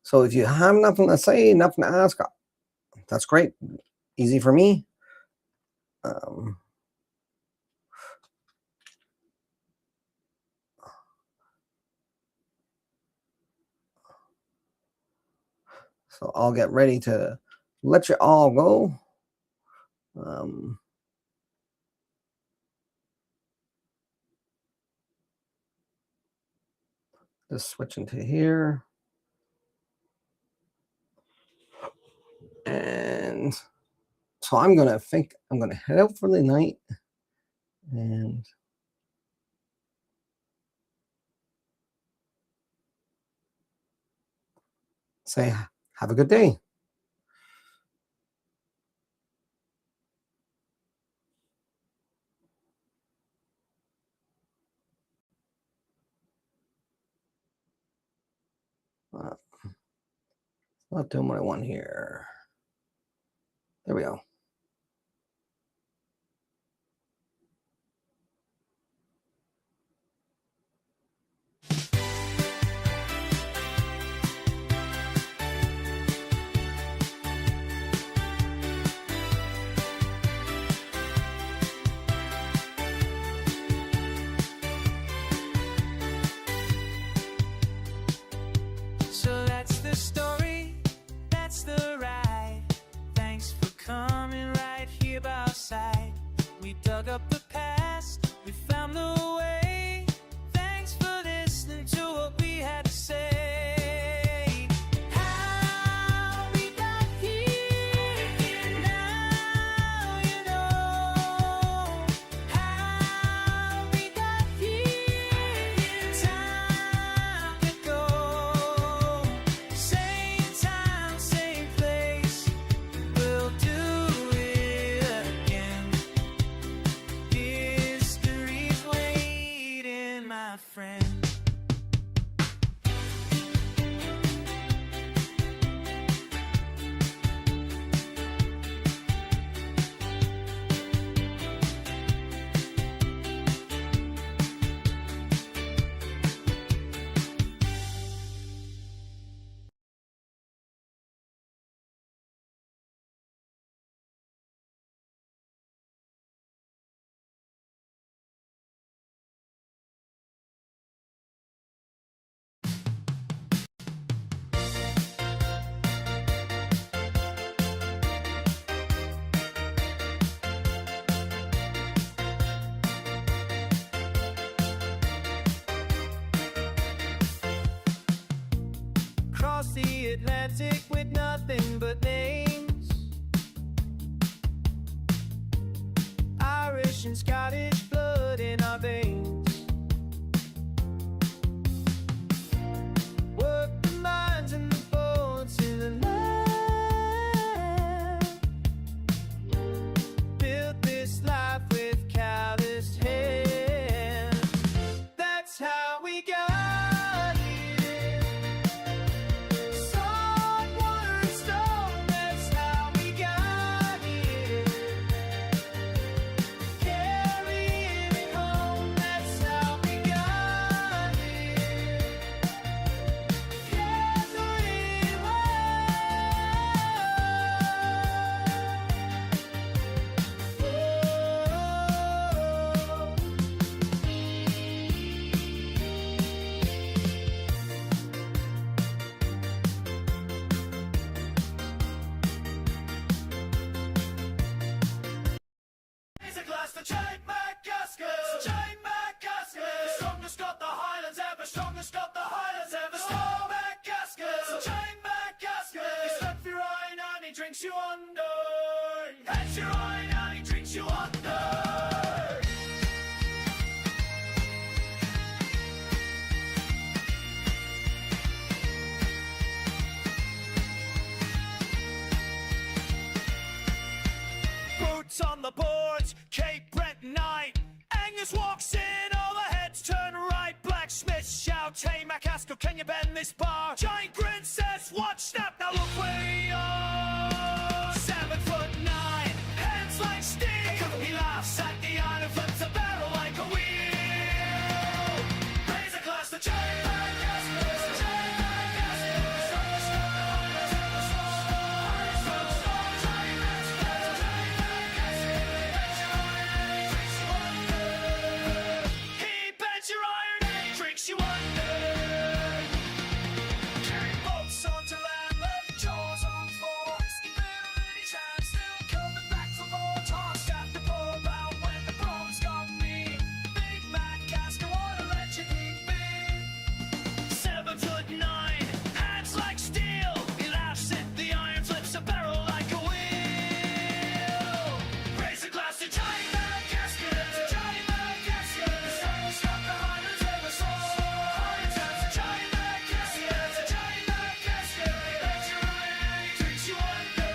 so if you have nothing to say, nothing to ask, that's great. Easy for me. So I'll get ready to let you all go. Just switch into here. And so I'm gonna head out for the night and say have a good day. Not doing what I want here. There we go. So that's the story, that's the ride. Thanks for coming right here by our side. We dug up the past, we found the way. Thanks for listening to what we had to say. How we got here, now you know. How we got here, time to go. Same time, same place, we'll do it again. History's waiting. across the Atlantic with nothing but names. Irish and Scottish blood in our veins. Work the minds and the bones in the land. Built this life with calloused hands. That's how we got here. Salt, water, and stone. That's how we got here. Carrying it home. That's how we got here. Gathering Raise a glass to Jane McCaskill. Jane McCaskill. Strongest got the Highlands ever. Strongest got the Highlands ever. Star McCaskill. Jane McCaskill. He's left your wine and he drinks you under. That's your wine and he drinks you under. Boots on the boards, Cape Breton night. Angus walks in, all the heads turn right. Blacksmiths shout, hey McCaskill, can you bend this bar? Giant grin says, watch, snap, now look where you are. 7'9", hands like steel. He laughs at the iron, flips a barrel like a wheel. Raise a glass to Jane McCaskill. Jane McCaskill. Strongest got the Highlands ever. He bends your iron and he drinks you under. Carrying boats onto land, left jaws on forks. Little in his hand, still coming back for more. Tossed at the pole bow when the problem's got me. Big McCaskill, wanna let you keep me. 7'9", hands like steel. He laughs at the iron, flips a barrel like a wheel. Raise a glass to Jane McCaskill. Jane McCaskill. Strongest got the Highlands ever saw. Highlands to Jane McCaskill. Jane McCaskill. He bends your iron and he drinks you under.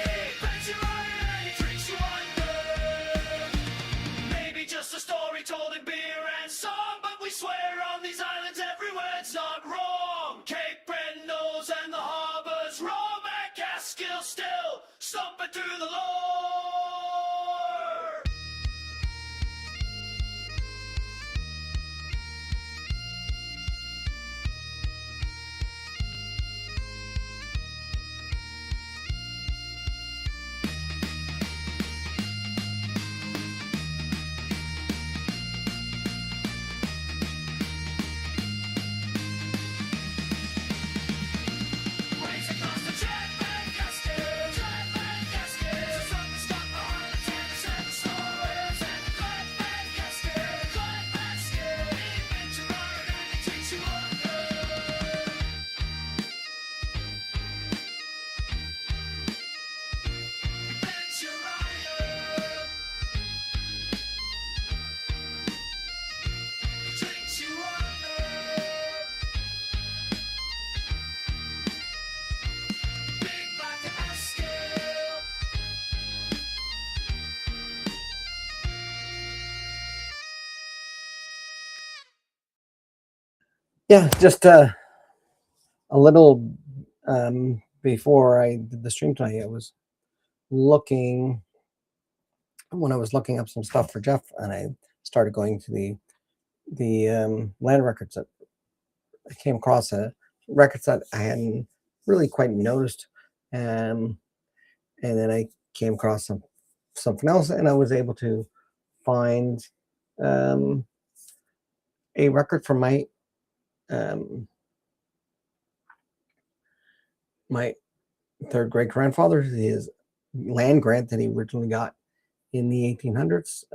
He bends your iron and he drinks you under. Maybe just a story told in beer and song, but we swear on these islands every word's not wrong. Cape Breton knows and the harbor's raw. McCaskill still stomping through the lore. Raise a glass to Jane McCaskill. Jane McCaskill. Strongest got the Highlands ever. Seven stories and Glenn McCaskill. Glenn McCaskill. He bends your iron and he drinks you under. Bends your iron. Drinks you under. Big McCaskill. Yeah, just a little before I did the stream tonight, I was looking when I was looking up some stuff for Jeff, and I started going to the land records. That I came across records that I hadn't really quite noticed, and then I came across something else, and I was able to find a record from my my third great grandfather, his land grant that he originally got in the 1800s,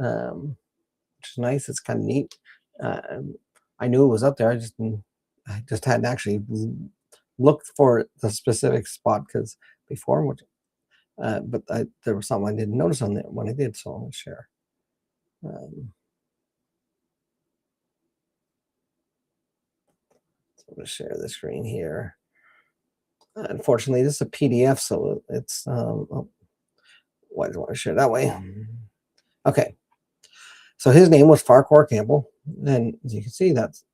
which is nice. It's kind of neat. I knew it was up there. I just hadn't actually looked for the specific spot because before, but there was something I didn't notice on there when I did, so I'll share. So I'm going to share the screen here. Unfortunately, this is a PDF, so it's why do I want to share that way? Okay, so his name was Farquhar Campbell, and as you can see, that's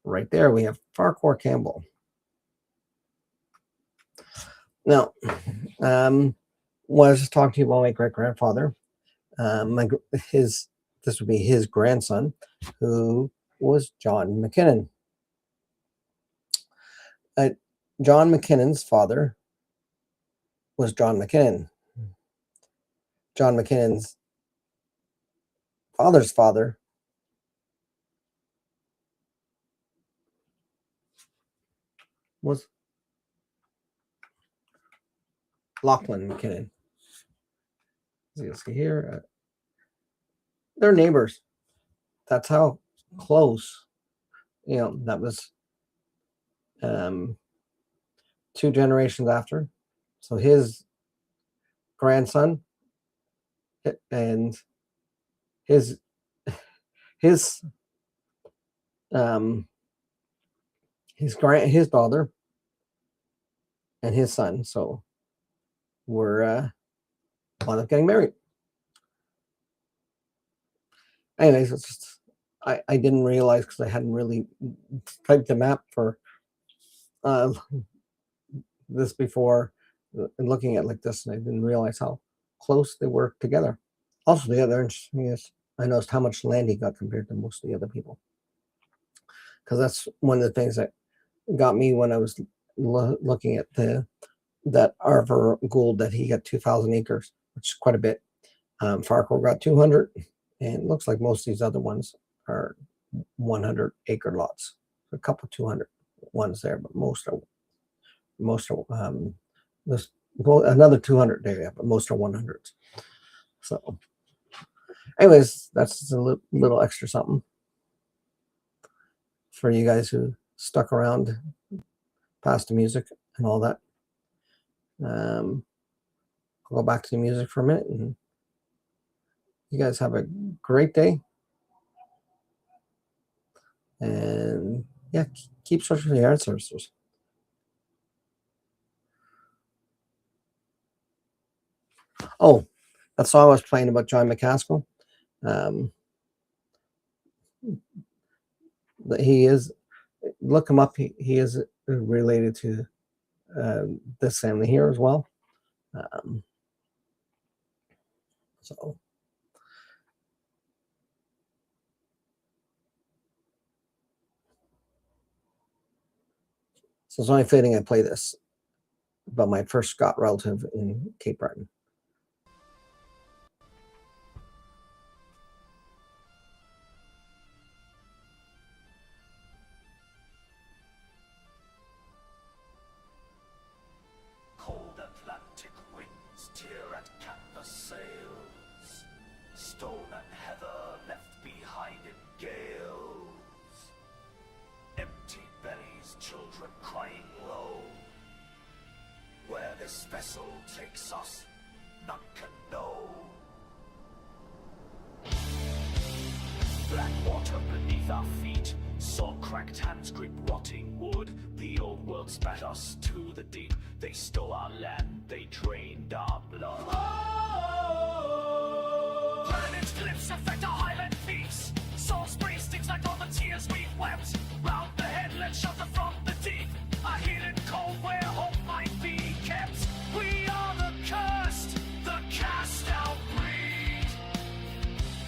right there. We have Farquhar Campbell. Now, when I was just talking to you about my great grandfather, this would be his grandson, who was John McKinnon. John McKinnon's father was John McKinnon. John McKinnon's father's father was Lachlan McKinnon. As you can see here, they're neighbors. That's how close, that was 2 generations after. So his grandson and his daughter and his son, so were wound up getting married. Anyways, it's just I didn't realize, because I hadn't really typed the map for this before, and looking at it like this, and I didn't realize how close they were together. Also, the other interesting thing is I noticed how much land he got compared to most of the other people, because that's one of the things that got me when I was looking at that Arthur Gould, that he got 2,000 acres, which is quite a bit. Farquhar got 200, and it looks like most of these other ones are 100-acre lots. A couple 200 ones there, but most are there's another 200 there, but most are 100s. So, anyways, that's a little extra something for you guys who stuck around past the music and all that. I'll go back to the music for a minute, and you guys have a great day. And yeah, keep searching for the ancestors. Oh, that song I was playing about John McCaskill. He is, look him up. He is related to this family here as well. So it's only fitting I play this about my first Scott relative in Cape Breton. Cold Atlantic winds tear at canvas sails. Stone and heather left behind in gales. Empty bellies, children crying low. Where this vessel takes us, none can know. Black water beneath our feet, saw cracked hands grip rotting wood. The old world spat us to the deep. They stole our land, they drained our blood. Planet's cliffs affect our highland peaks. Salisbury stings like all the tears we've wept. Round the headland, shelter from the deep. A hidden cold where hope might be kept. We are the cursed, the cast out breed.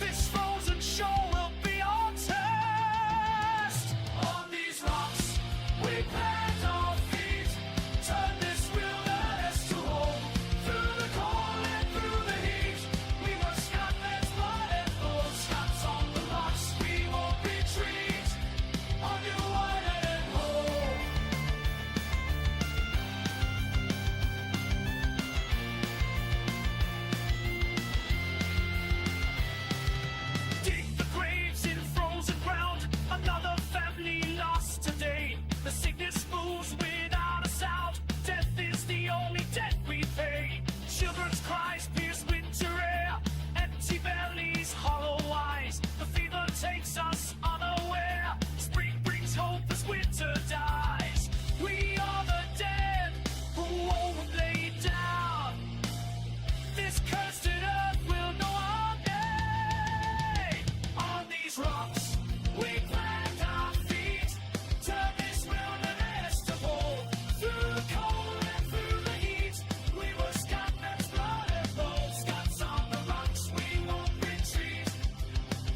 This frozen shore will be our test. On these rocks, we plant our feet. Turn this wilderness to home. Through the cold and through the heat, we must cut man's blood and bones. this cursed earth will know our name. On these rocks, we plant our feet. Turn this wilderness to gold. Through the cold and through the heat, we were Scotland's blood and bold. Scots on the rocks, we won't retreat.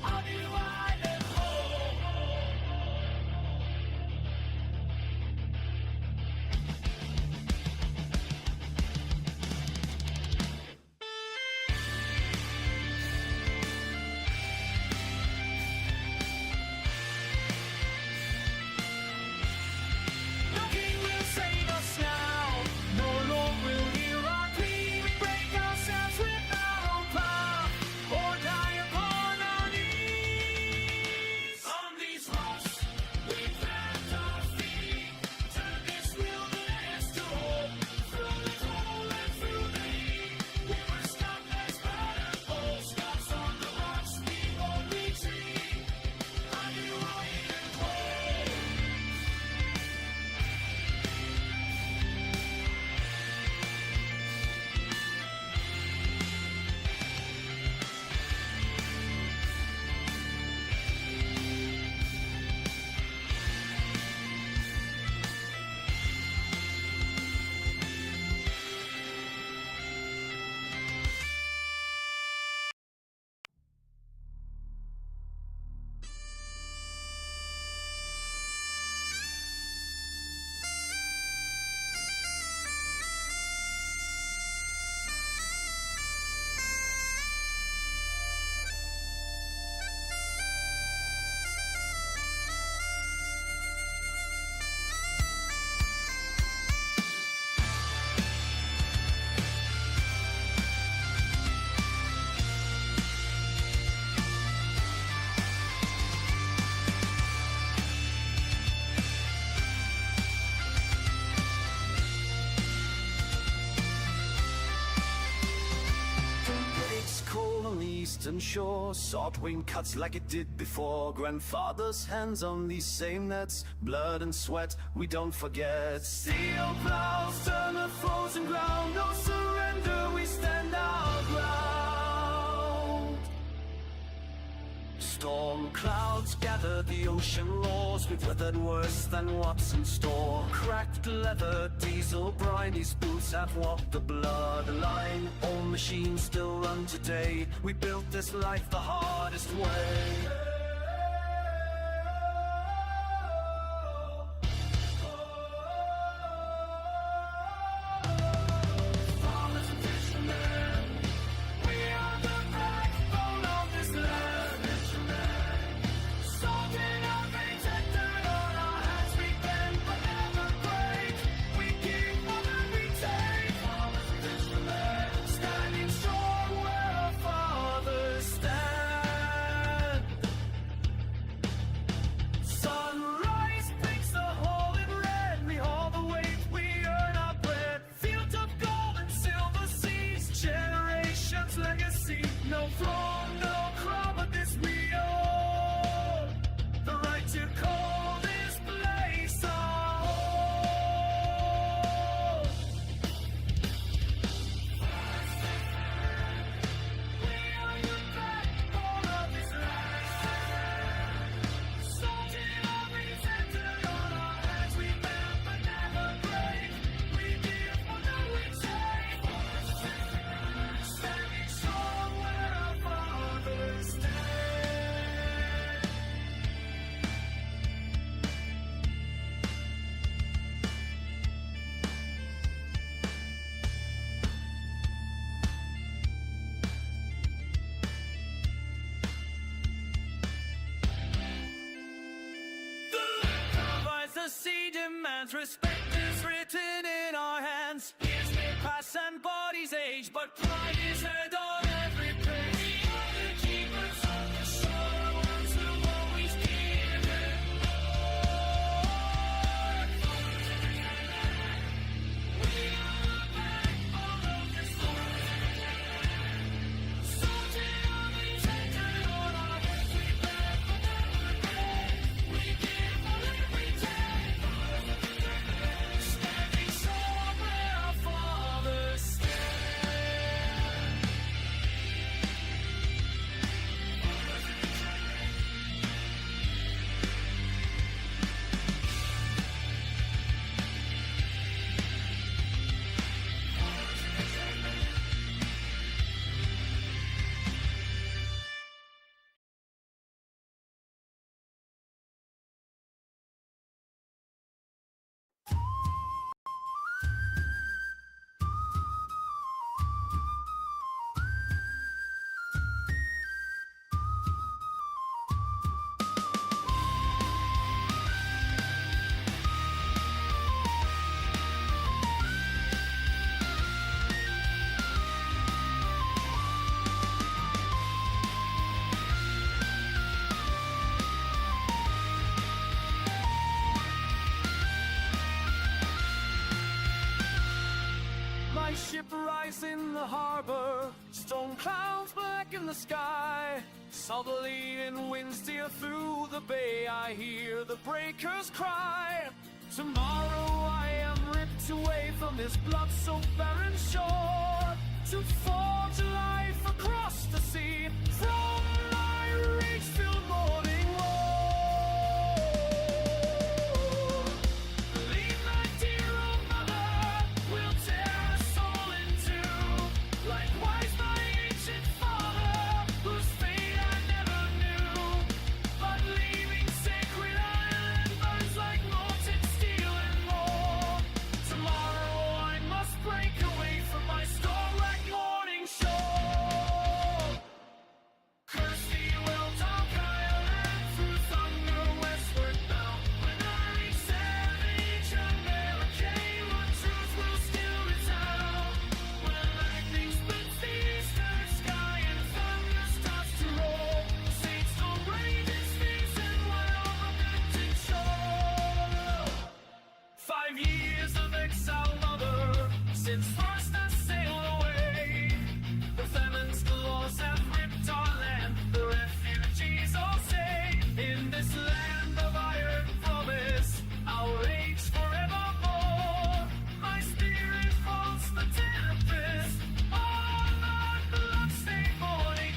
Our new island home. No king will save us now. No Lord will hear our plea. We break ourselves with our own path, or die upon our knees. On these rocks, we plant our feet. Turn this wilderness to hope. Through the cold and through the heat, we were Scotland's blood and bold. Scots on the rocks, we won't retreat. Our new island home. It's cold on the eastern shore, sword wing cuts like it did before. Grandfather's hands on these same nets, blood and sweat we don't forget. Steel plows turn the frozen ground, no surrender, we stand our ground. Storm clouds gather, the ocean roars, we've weathered worse than what's in store. Cracked leather, diesel brine, these boots have walked the bloodline. All machines still run today, we built this life the hardest way. Farmers and fishermen, we are the backbone of this land. Salt in our veins and dirt on our hands, we bend but never break. We give more than we take. Farmers and fishermen, standing strong where our fathers stand. Sunrise paints the hole in red, we haul the weight, we earn our bread. Fields of gold and silver seas, generations legacy. No flaw, no crop, but this we own. The right to call this place our home. We are the backbone of this land. Salt in our veins and dirt on our hands, we bend but never break. We give more than we take. Standing strong where our fathers stand. The sea demands respect is written in our hands. Years may pass and bodies age, but pride is heard on every page. We are the keepers of the shore, ones who always give it more. We are the backbone of this land. Salt in our veins and dirt on our hands, we bend but never break. We give more than we take. Standing strong where our fathers stand. harbor, storm clouds black in the sky. Southerly and winds steer through the bay. I hear the breakers cry. Tomorrow I am ripped away from this blood-soaked barren shore, to fall to life across the sea from my rage-filled morning war. Leave my dear old mother, will tear us all in two. Likewise my ancient father, whose fate I never knew. But leaving sacred island burns like molten steel and more. Tomorrow I must break away from my storm-wracked morning shore. Curse thee, well, dark island, through thunder westward bound. When I reach savage America, my truth will still resound. When lightning splits the eastern sky and thunder starts to roll, saints don't rage in sphinx and wild repentant shore. 5 years of exile, mother, since first I sailed away. The famines, the laws have ripped our land. The refugees all say, in this land of iron promise, I'll rage forevermore. My spirit falls the tempest on my blood-stained morning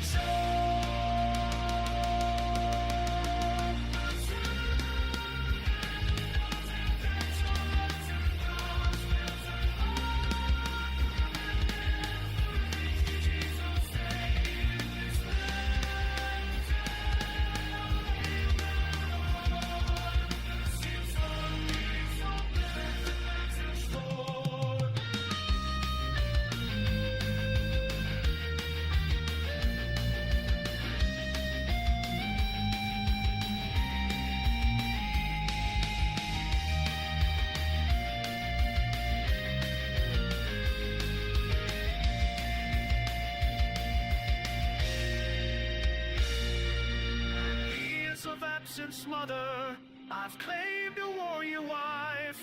years of absence, mother, I've claimed a warrior wife.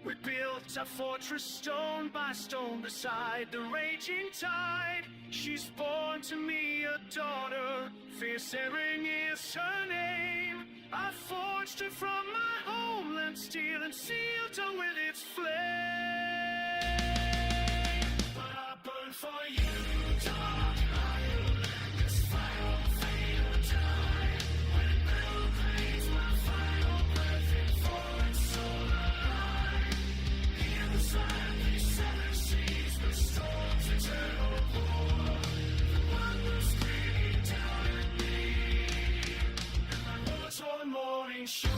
We built a fortress stone by stone beside the raging tide. She's born to me a daughter, fierce Erin is her name. I forged her from my homeland steel and sealed her with its flame. But I burn for you, dark Ireland, this final fate or die. When Bill claims my final breath in foreign soul alive. In the land, these seven seas, the storm's eternal war. The wonders screaming down at me, and my words on the morning shore.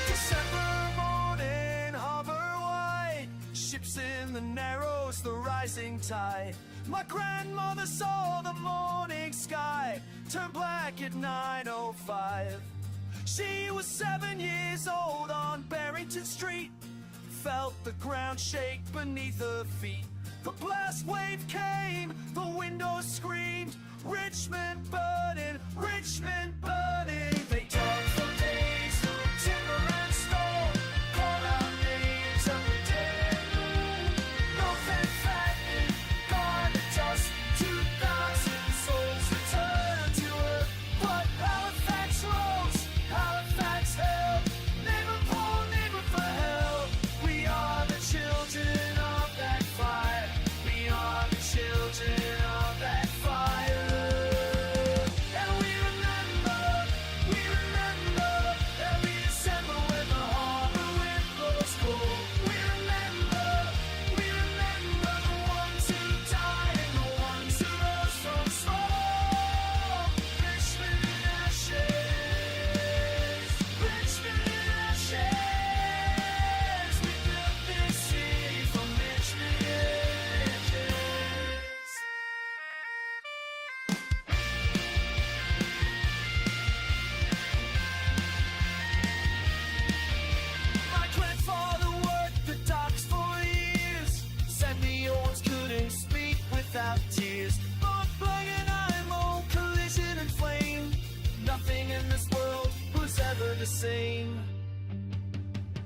December morning, harbor wide, ships in the narrows, the rising tide. My grandmother saw the morning sky turn black at 9:05. She was 7 years old on Barrington Street, felt the ground shake beneath her feet. The blast wave came, the windows screamed, Richmond burning, Richmond burning. They dug for days through timber and stone, called out names every day. North and fattened, gone to dust, 2,000 souls returned to earth. But Halifax rose, Halifax held, Liverpool, never for hell. We are the children of that fire, we are the children of without tears. Both flying animal, collision and flame. Nothing in this world was ever the same.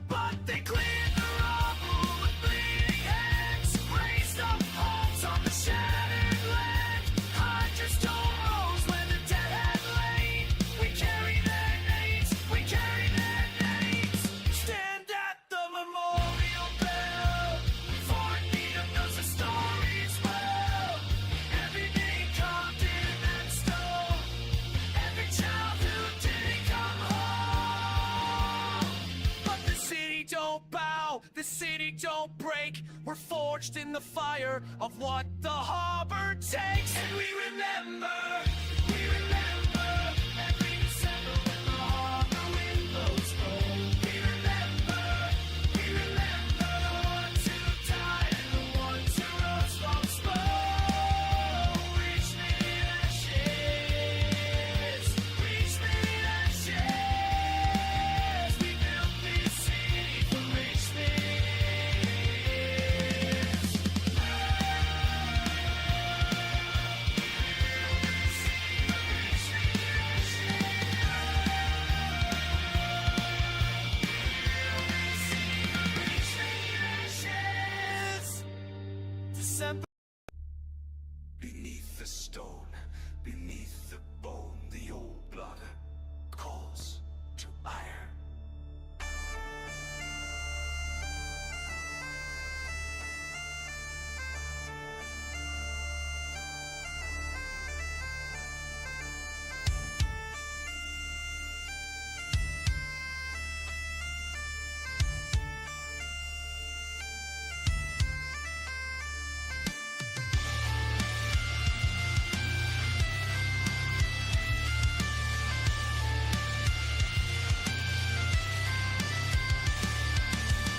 But they cleared the rubble with bleeding hands, raised up homes on the shattered land. Hundreds stone rose where the dead had lain. We carry their names, we carry their names. Stand at the memorial bell, for Needham knows the stories well. Every name carved in that stone, every child who didn't come home. But the city don't bow, the city don't break. We're forged in the fire of what the harbor takes. And we remember every December when the harbor wind blows cold. We remember the ones who died and the ones who rose from smoke. Reach me ashes, reach me ashes. We built this city for Richmond. December. Beneath the stone, beneath the bone, the old blood calls to iron.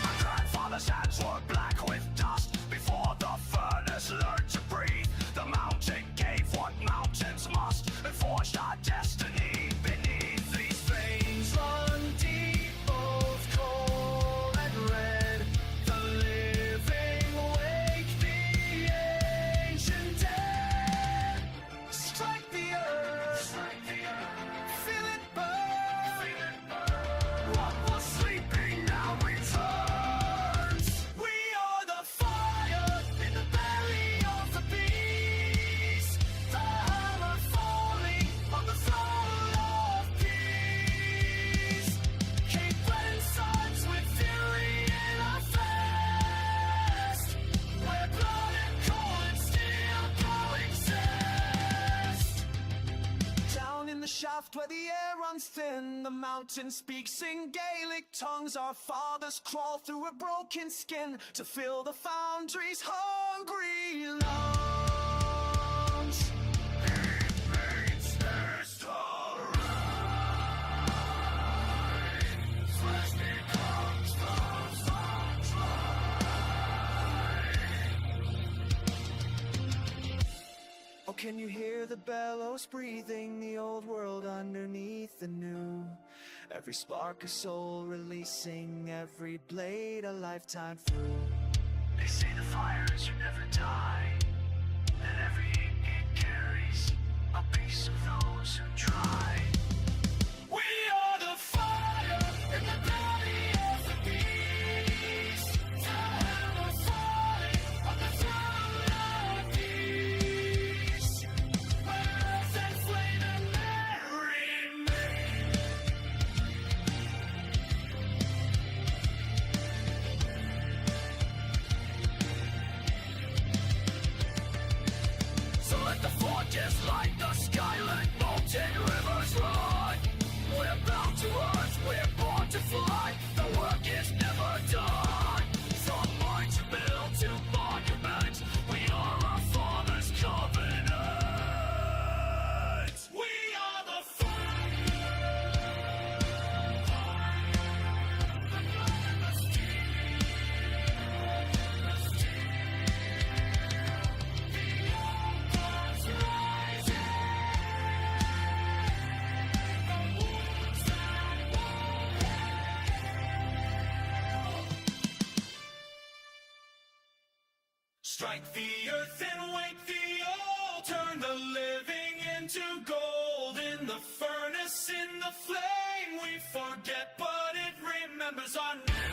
My grandfather's hands were black with dust before the furnace learned to breathe. The mountain gave what mountains must and forged our destiny beneath these veins. Run deep, both cold and red. The living wake the ancient dead. Strike the earth, feel it burn. What was sleeping now returns. We are the fire in the belly of the beast. The hammer falling on the throne of peace. Keep burning suns with fury in our fast. Where blood and coal and steel coexist. Down in the shaft where the air runs thin, the mountain speaks in Gaelic tongues. Our fathers crawl through a broken skin to fill the foundry's hungry lungs. It means there's the rise. Flesh becomes the sunshine. Oh, can you hear the bellows breathing, the old world underneath the new? Every spark a soul releasing, every blade a lifetime through. They say the fires should never die, and every ink it carries a piece of those who try. We are the fire in the belly of the beast. The hammer falling on the throne of peace. Where earth and flame and men remain. So let the forges light the sky, let mountain rivers run. We're bound to earth, we're born to fly. The work is never done. From mine to mill to monument, we are our father's covenant. We are the fire. Strike the earth and wake the old. Turn the living into gold. In the furnace, in the flame, we forget, but it remembers our name.